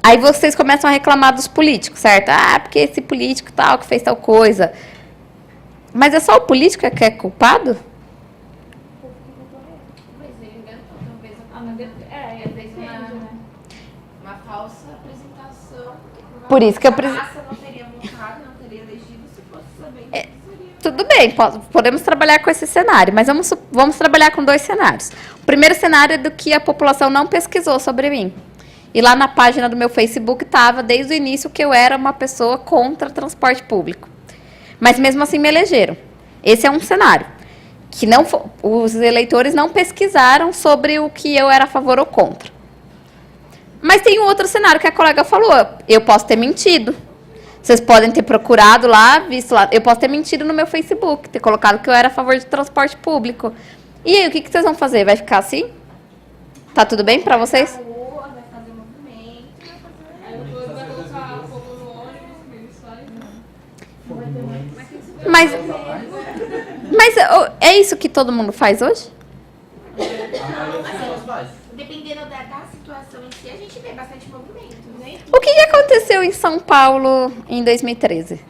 Aí vocês começam a reclamar dos políticos, certo? Porque esse político tal, que fez tal coisa. Mas é só o político que é culpado? Mas ele inventou, talvez. Às vezes uma falsa apresentação. Por isso que eu preciso. tudo bem, podemos trabalhar com esse cenário, mas vamos trabalhar com 2 cenários. O primeiro cenário é do que a população não pesquisou sobre mim. E lá na página do meu Facebook estava, desde o início, que eu era uma pessoa contra transporte público. Mas mesmo assim me elegeram. Esse é um cenário. Que os eleitores não pesquisaram sobre o que eu era a favor ou contra. Mas tem um outro cenário que a colega falou. Eu posso ter mentido. Vocês podem ter procurado lá, visto lá. Eu posso ter mentido no meu Facebook, ter colocado que eu era a favor de transporte público. E aí, o que vocês vão fazer? Vai ficar assim? Tá tudo bem para vocês? Mas é isso que todo mundo faz hoje? Dependendo da situação em si, a gente vê bastante movimento, né? O que aconteceu em São Paulo em 2013?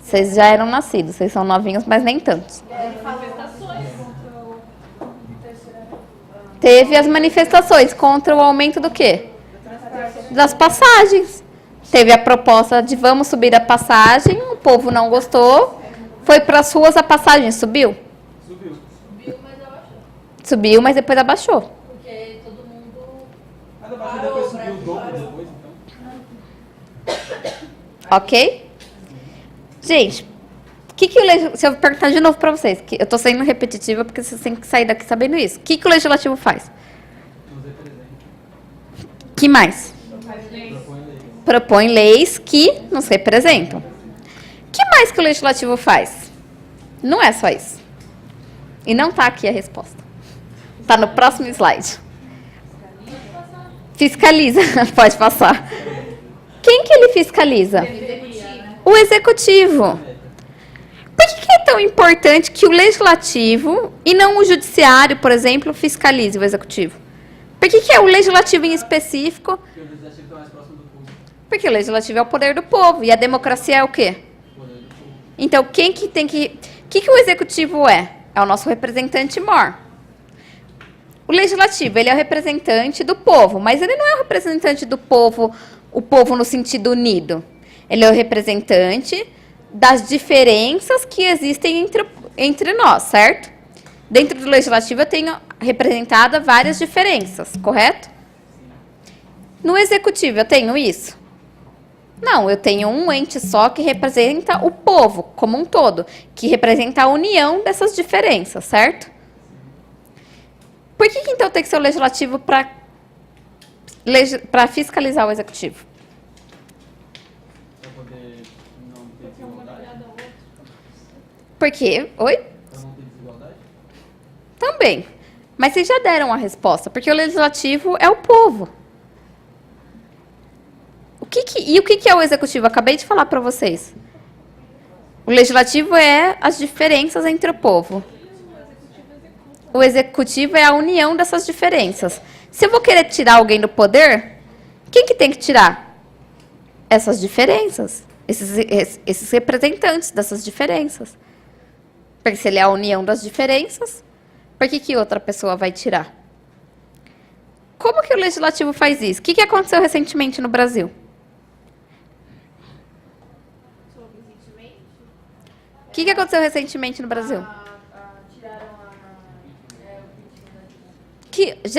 Vocês já eram nascidos, vocês são novinhos, mas nem tantos. Teve as manifestações contra o aumento do quê? Das passagens. Teve a proposta de vamos subir a passagem, o povo não gostou, foi para as ruas, a passagem subiu? Subiu, mas depois abaixou. Porque todo mundo... Mas abaixou depois subiu o dobro depois, então. Ok? Gente, se eu perguntar de novo para vocês, que eu estou sendo repetitiva porque vocês têm que sair daqui sabendo isso. O que o legislativo faz? Que mais? Propõe leis que nos representam. O que mais que o legislativo faz? Não é só isso. E não está aqui a resposta. Está no próximo slide. Fiscaliza. Pode passar. Quem que ele fiscaliza? O executivo. Por que é tão importante que o legislativo e não o judiciário, por exemplo, fiscalize o executivo? Por que é o legislativo em específico? Porque o legislativo está mais próximo do povo. Porque o legislativo é o poder do povo. E a democracia é o quê? Então, quem que tem que... O que o executivo é? É o nosso representante maior. O legislativo, ele é o representante do povo, mas ele não é o representante do povo, o povo no sentido unido. Ele é o representante das diferenças que existem entre nós, certo? Dentro do legislativo eu tenho representada várias diferenças, correto? No executivo eu tenho isso? Não, eu tenho um ente só que representa o povo como um todo, que representa a união dessas diferenças, certo? Por que então tem que ser o legislativo para fiscalizar o executivo? Para poder não ter desigualdade. Por quê? Oi? Para não ter desigualdade? Também. Mas vocês já deram a resposta, porque o legislativo é o povo. E o que é o executivo? Eu acabei de falar para vocês. O legislativo é as diferenças entre o povo. O executivo é a união dessas diferenças. Se eu vou querer tirar alguém do poder, quem que tem que tirar? Essas diferenças. Esses representantes dessas diferenças. Porque se ele é a união das diferenças, por que outra pessoa vai tirar? Como que o legislativo faz isso? O que aconteceu recentemente no Brasil? O que aconteceu recentemente no Brasil?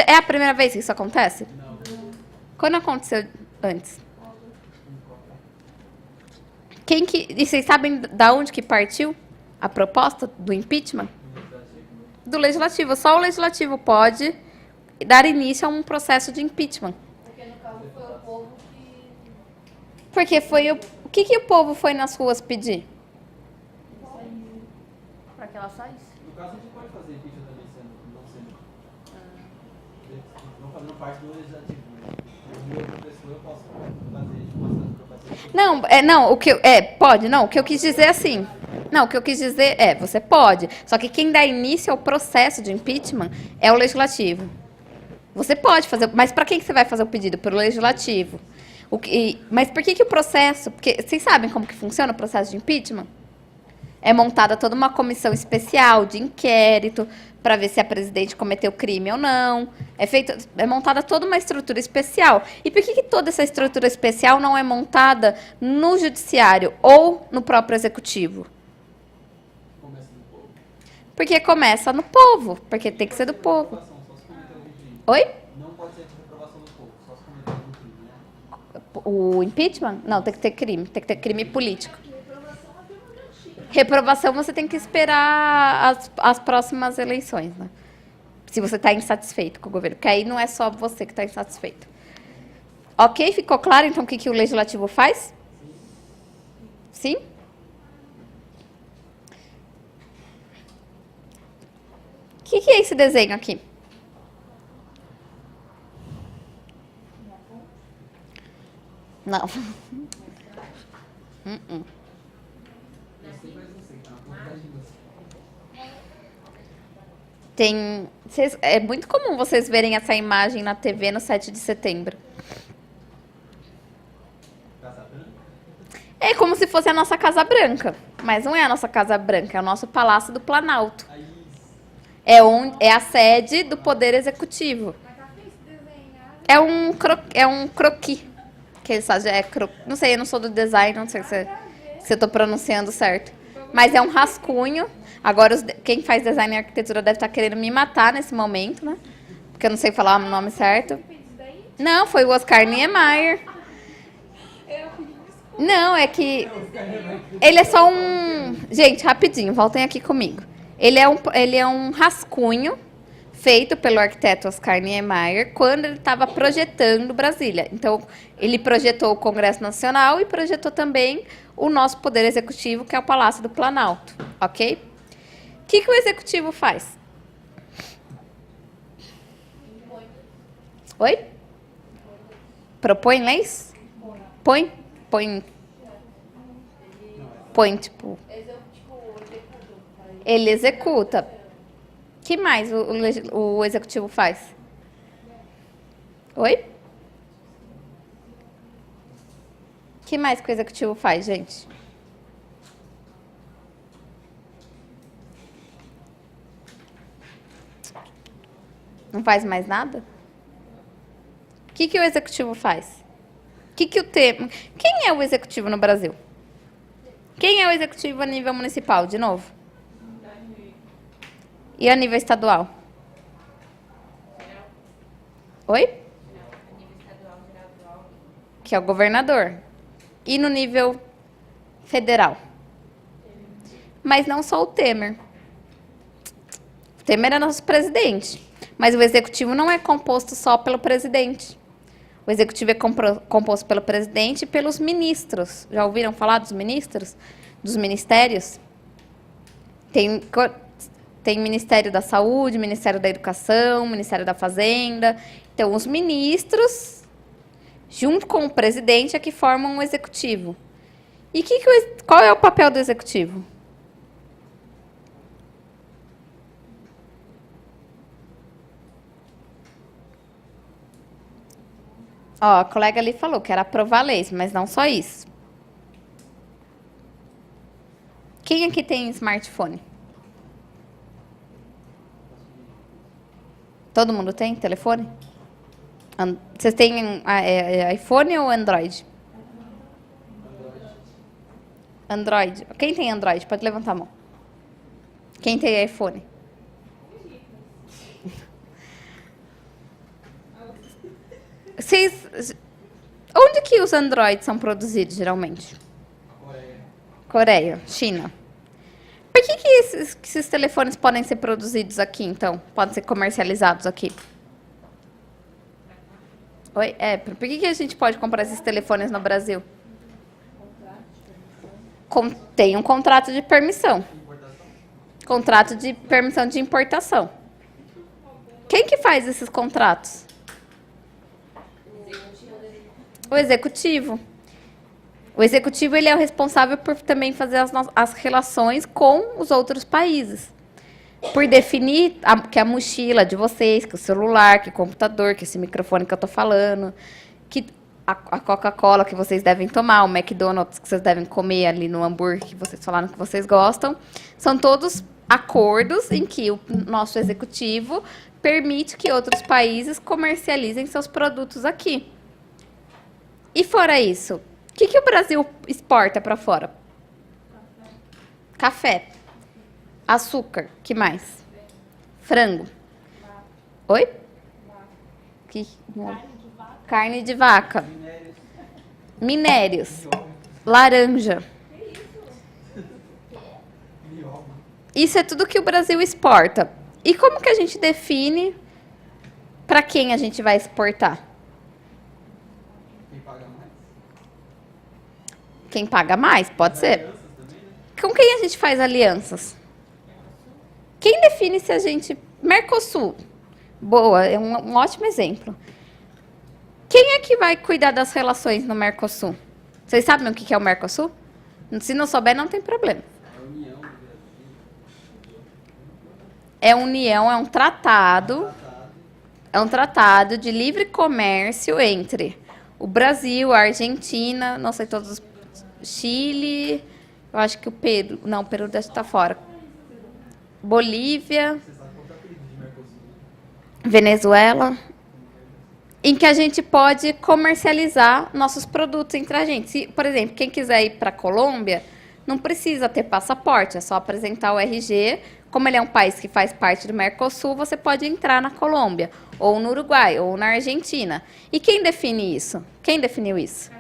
É a primeira vez que isso acontece? Não. Quando aconteceu antes? E vocês sabem da onde que partiu a proposta do impeachment? Do legislativo. Só o legislativo pode dar início a um processo de impeachment. Porque no caso foi o povo que... Porque foi o que o povo foi nas ruas pedir? Para que ela saísse. No caso, a gente pode fazer impeachment também, não fazendo parte do legislativo, né? Como outra pessoa, eu posso fazer pode, não, o que eu quis dizer é assim. Não, o que eu quis dizer é, você pode, só que quem dá início ao processo de impeachment é o legislativo. Você pode fazer, mas para quem que você vai fazer o pedido? Para o legislativo. Mas por que o processo, porque vocês sabem como que funciona o processo de impeachment? É montada toda uma comissão especial de inquérito para ver se a presidente cometeu crime ou não. É montada toda uma estrutura especial. E por que toda essa estrutura especial não é montada no judiciário ou no próprio executivo? Porque começa no povo, porque tem que ser do povo. Oi? Não pode ser reprovação do povo, só se cometer algum crime, né? O impeachment? Não, tem que ter crime. Tem que ter crime político. Reprovação você tem que esperar as próximas eleições, né? Se você está insatisfeito com o governo. Porque aí não é só você que está insatisfeito. Ok? Ficou claro, então, o que o legislativo faz? Sim? O que é esse desenho aqui? Não. É muito comum vocês verem essa imagem na TV no 7 de setembro. É como se fosse a nossa Casa Branca. Mas não é a nossa Casa Branca, é o nosso Palácio do Planalto. É a sede do Poder Executivo. É um croquis. Que eles fazem, não sei, eu não sou do design, não sei se eu estou pronunciando certo. Mas é um rascunho. Agora, quem faz design e arquitetura deve estar querendo me matar nesse momento, né? Porque eu não sei falar o nome certo. Não, foi o Oscar Niemeyer. Não, é que... Ele é só um... Gente, rapidinho, voltem aqui comigo. Ele é um rascunho feito pelo arquiteto Oscar Niemeyer quando ele estava projetando Brasília. Então, ele projetou o Congresso Nacional e projetou também o nosso Poder Executivo, que é o Palácio do Planalto, ok? O que o Executivo faz? Oi? Propõe leis? Põe, tipo... Ele executa. O que mais o Executivo faz? Oi? O que mais que o Executivo faz, gente? Não faz mais nada? O que o Executivo faz? Quem é o Executivo no Brasil? Quem é o Executivo a nível municipal, de novo? E a nível estadual? Oi? Que é o governador. E no nível federal? Mas não só o Temer. O Temer é nosso presidente. Mas o Executivo não é composto só pelo presidente. O Executivo é composto pelo presidente e pelos ministros. Já ouviram falar dos ministros? Dos ministérios? Tem Ministério da Saúde, Ministério da Educação, Ministério da Fazenda. Então, os ministros, junto com o presidente, é que formam o Executivo. E qual é o papel do Executivo? Ó, a colega ali falou que era aprovar leis, mas não só isso. Quem aqui tem smartphone? Todo mundo tem telefone? Vocês têm iPhone ou Android? Android. Quem tem Android? Pode levantar a mão. Quem tem iPhone? Onde que os Androids são produzidos, geralmente? Coreia, China. Por que esses telefones podem ser produzidos aqui, então? Podem ser comercializados aqui? Oi? Por que a gente pode comprar esses telefones no Brasil? Tem um contrato de permissão. Contrato de permissão de importação. Quem que faz esses contratos? O Executivo. O Executivo ele é o responsável por também fazer as relações com os outros países. Por definir que a mochila de vocês, que o celular, que o computador, que esse microfone que eu estou falando, que a Coca-Cola que vocês devem tomar, o McDonald's que vocês devem comer ali no hambúrguer que vocês falaram que vocês gostam, são todos acordos em que o nosso Executivo permite que outros países comercializem seus produtos aqui. E fora isso, o que o Brasil exporta para fora? Café. Açúcar. Que mais? Frango. Oi? Carne de vaca. Minérios. Laranja. Isso é tudo que o Brasil exporta. E como que a gente define para quem a gente vai exportar? Quem paga mais? Quem paga mais? Pode ser. Com quem a gente faz alianças? Quem define se a gente... Mercosul. Boa, é um ótimo exemplo. Quem é que vai cuidar das relações no Mercosul? Vocês sabem o que é o Mercosul? Se não souber, não tem problema. É união, é um tratado de livre comércio entre o Brasil, a Argentina, não sei todos, Chile, eu acho que o Peru, não, o Peru deve estar fora. Bolívia, Venezuela, em que a gente pode comercializar nossos produtos entre a gente. Se, por exemplo, quem quiser ir para a Colômbia, não precisa ter passaporte, é só apresentar o RG. Como ele é um país que faz parte do Mercosul, você pode entrar na Colômbia, ou no Uruguai, ou na Argentina. E quem define isso? Quem definiu isso?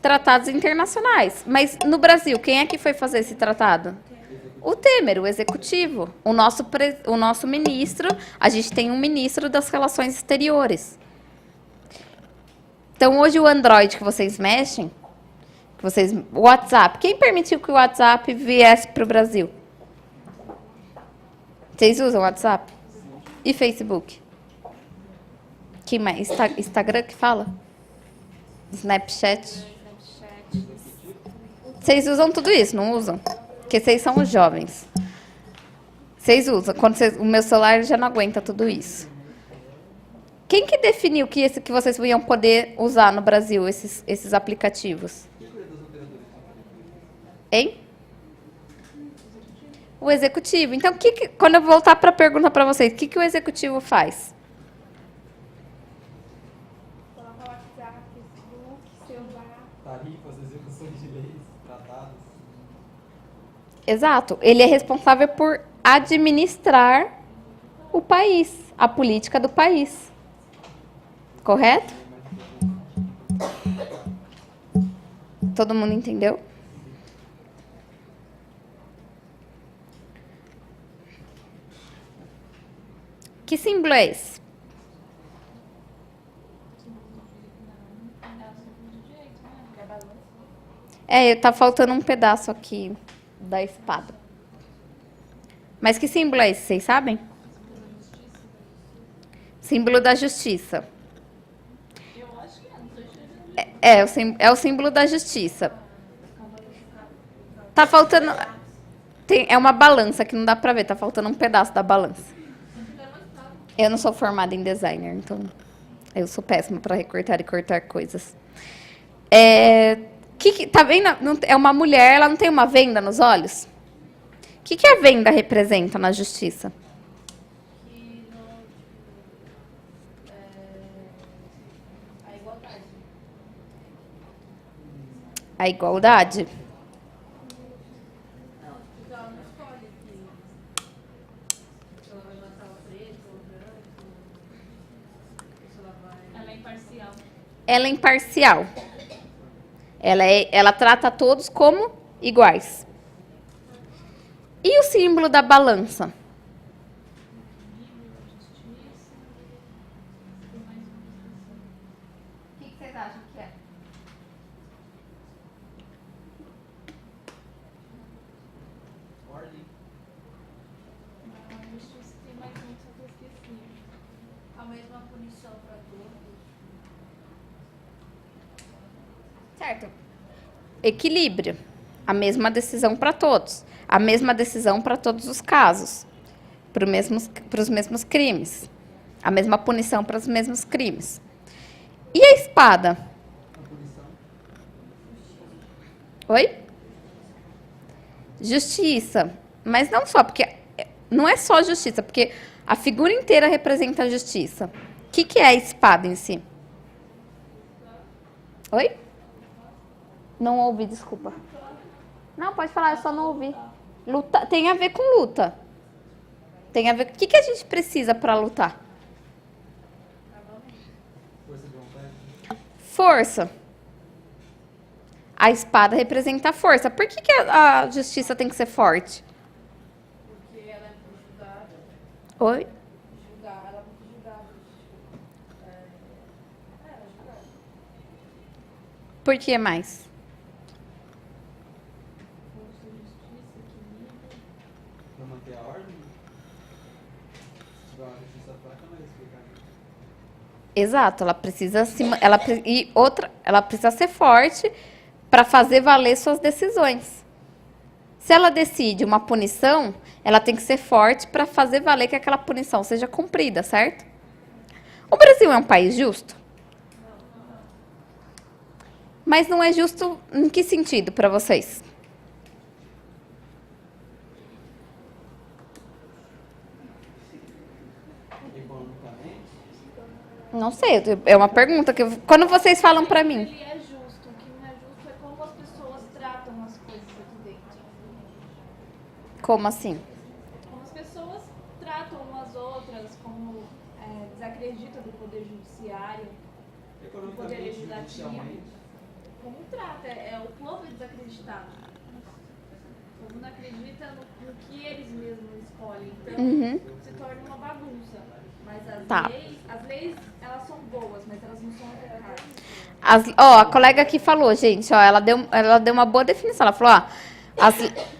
Tratados internacionais. Mas no Brasil, quem é que foi fazer esse tratado? O Temer, o executivo. O nosso ministro, a gente tem um ministro das Relações Exteriores. Então, hoje o Android que vocês mexem, o WhatsApp, quem permitiu que o WhatsApp viesse para o Brasil? Vocês usam WhatsApp? E Facebook? Que mais? Instagram que fala? Snapchat? Vocês usam tudo isso, não usam? Porque vocês são os jovens. Vocês usam. O meu celular já não aguenta tudo isso. Quem que definiu que vocês iam poder usar no Brasil, esses aplicativos? Hein? O executivo. Então, quando eu voltar para a pergunta para vocês, o que o executivo faz? Tarifas, execuções de leis, tratados. Exato. Ele é responsável por administrar o país, a política do país. Correto? Todo mundo entendeu? Que símbolo é esse? Tá faltando um pedaço aqui da espada. Mas que símbolo é esse, vocês sabem? Símbolo da justiça. É o símbolo da justiça. Tá faltando... É uma balança que não dá pra ver, tá faltando um pedaço da balança. Eu não sou formada em designer, então eu sou péssima para recortar e cortar coisas. Tá vendo? É uma mulher, ela não tem uma venda nos olhos? O que a venda representa na justiça? A igualdade. Ela é imparcial. Ela trata todos como iguais. E o símbolo da balança? O que vocês acham que é? Ordem. A mesma punição para todos. Certo. Equilíbrio. A mesma decisão para todos. A mesma decisão para todos os casos. Para os mesmos crimes. A mesma punição para os mesmos crimes. E a espada? Oi? Justiça. Mas não só, porque não é só justiça, porque a figura inteira representa a justiça. O que é a espada em si? Oi? Não ouvi, desculpa. Não, pode falar, eu só não ouvi. Luta tem a ver com luta. Tem a ver com o que a gente precisa para lutar? Força de vontade. Força. A espada representa a força. Por que a justiça tem que ser forte? Porque ela é julgada. Oi? Ela é muito julgada. Ela é julgada. Por que mais? Pra manter a ordem? Se tiver uma justiça fraca, não é explicar. Exato, ela precisa ser forte para fazer valer suas decisões. Se ela decide uma punição, ela tem que ser forte para fazer valer que aquela punição seja cumprida, certo? O Brasil é um país justo? Mas não é justo em que sentido para vocês? Não sei, é uma pergunta que quando vocês falam para mim. Ele é justo. O que não é justo é como as pessoas tratam as coisas aqui dentro. Como assim? Como as pessoas tratam umas outras, como desacreditam do poder judiciário, do poder legislativo. Como trata? O povo é desacreditado. O povo não acredita no que eles mesmos escolhem. Então, se torna uma bagunça. Mas as leis, elas são boas, mas elas não são eficazes. A colega aqui falou, gente, ela deu uma boa definição. Ela falou,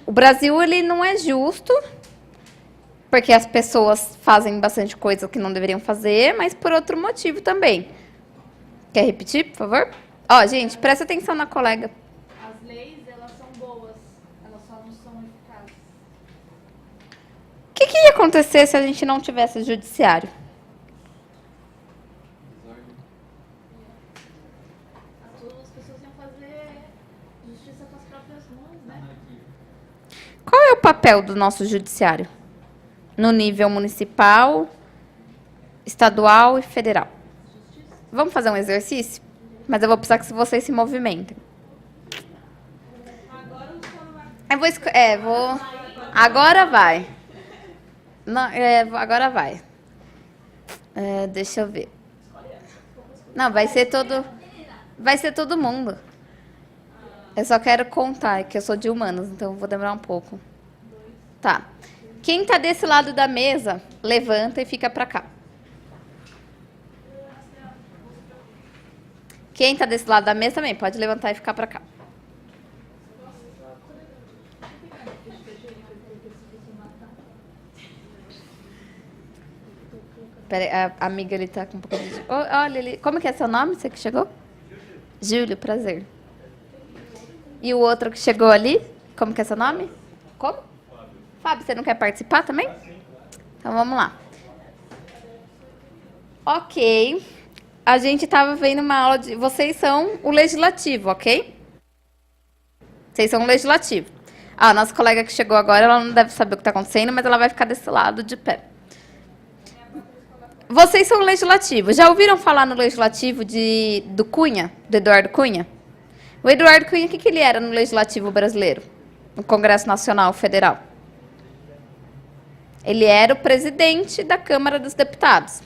o Brasil ele não é justo, porque as pessoas fazem bastante coisa que não deveriam fazer, mas por outro motivo também. Quer repetir, por favor? Gente, presta atenção na colega. As leis, elas são boas, elas só não são eficazes. O que ia acontecer se a gente não tivesse judiciário? As pessoas iam fazer justiça com as próprias mãos, né? Qual é o papel do nosso judiciário? No nível municipal, estadual e federal. Vamos fazer um exercício? Mas eu vou precisar que vocês se movimentem. Agora vai. Não, agora vai. Deixa eu ver. Não, vai ser todo mundo. Eu só quero contar, que eu sou de humanos, então vou demorar um pouco. Tá. Quem tá desse lado da mesa, levanta e fica pra cá. Quem tá desse lado da mesa também pode levantar e ficar pra cá. Pera, a amiga ali tá com um pouco de... Olha ali, como que é seu nome, você que chegou? Júlio, prazer. E o outro que chegou ali, como que é seu nome? Como? Fábio, você não quer participar também? Então vamos lá. Ok. A gente estava vendo uma aula de... Vocês são o legislativo, ok? Vocês são o legislativo. A nossa colega que chegou agora, ela não deve saber o que está acontecendo, mas ela vai ficar desse lado de pé. Vocês são o legislativo. Já ouviram falar no legislativo do Cunha, do Eduardo Cunha? O Eduardo Cunha, o que ele era no legislativo brasileiro? No Congresso Nacional Federal? Ele era o presidente da Câmara dos Deputados.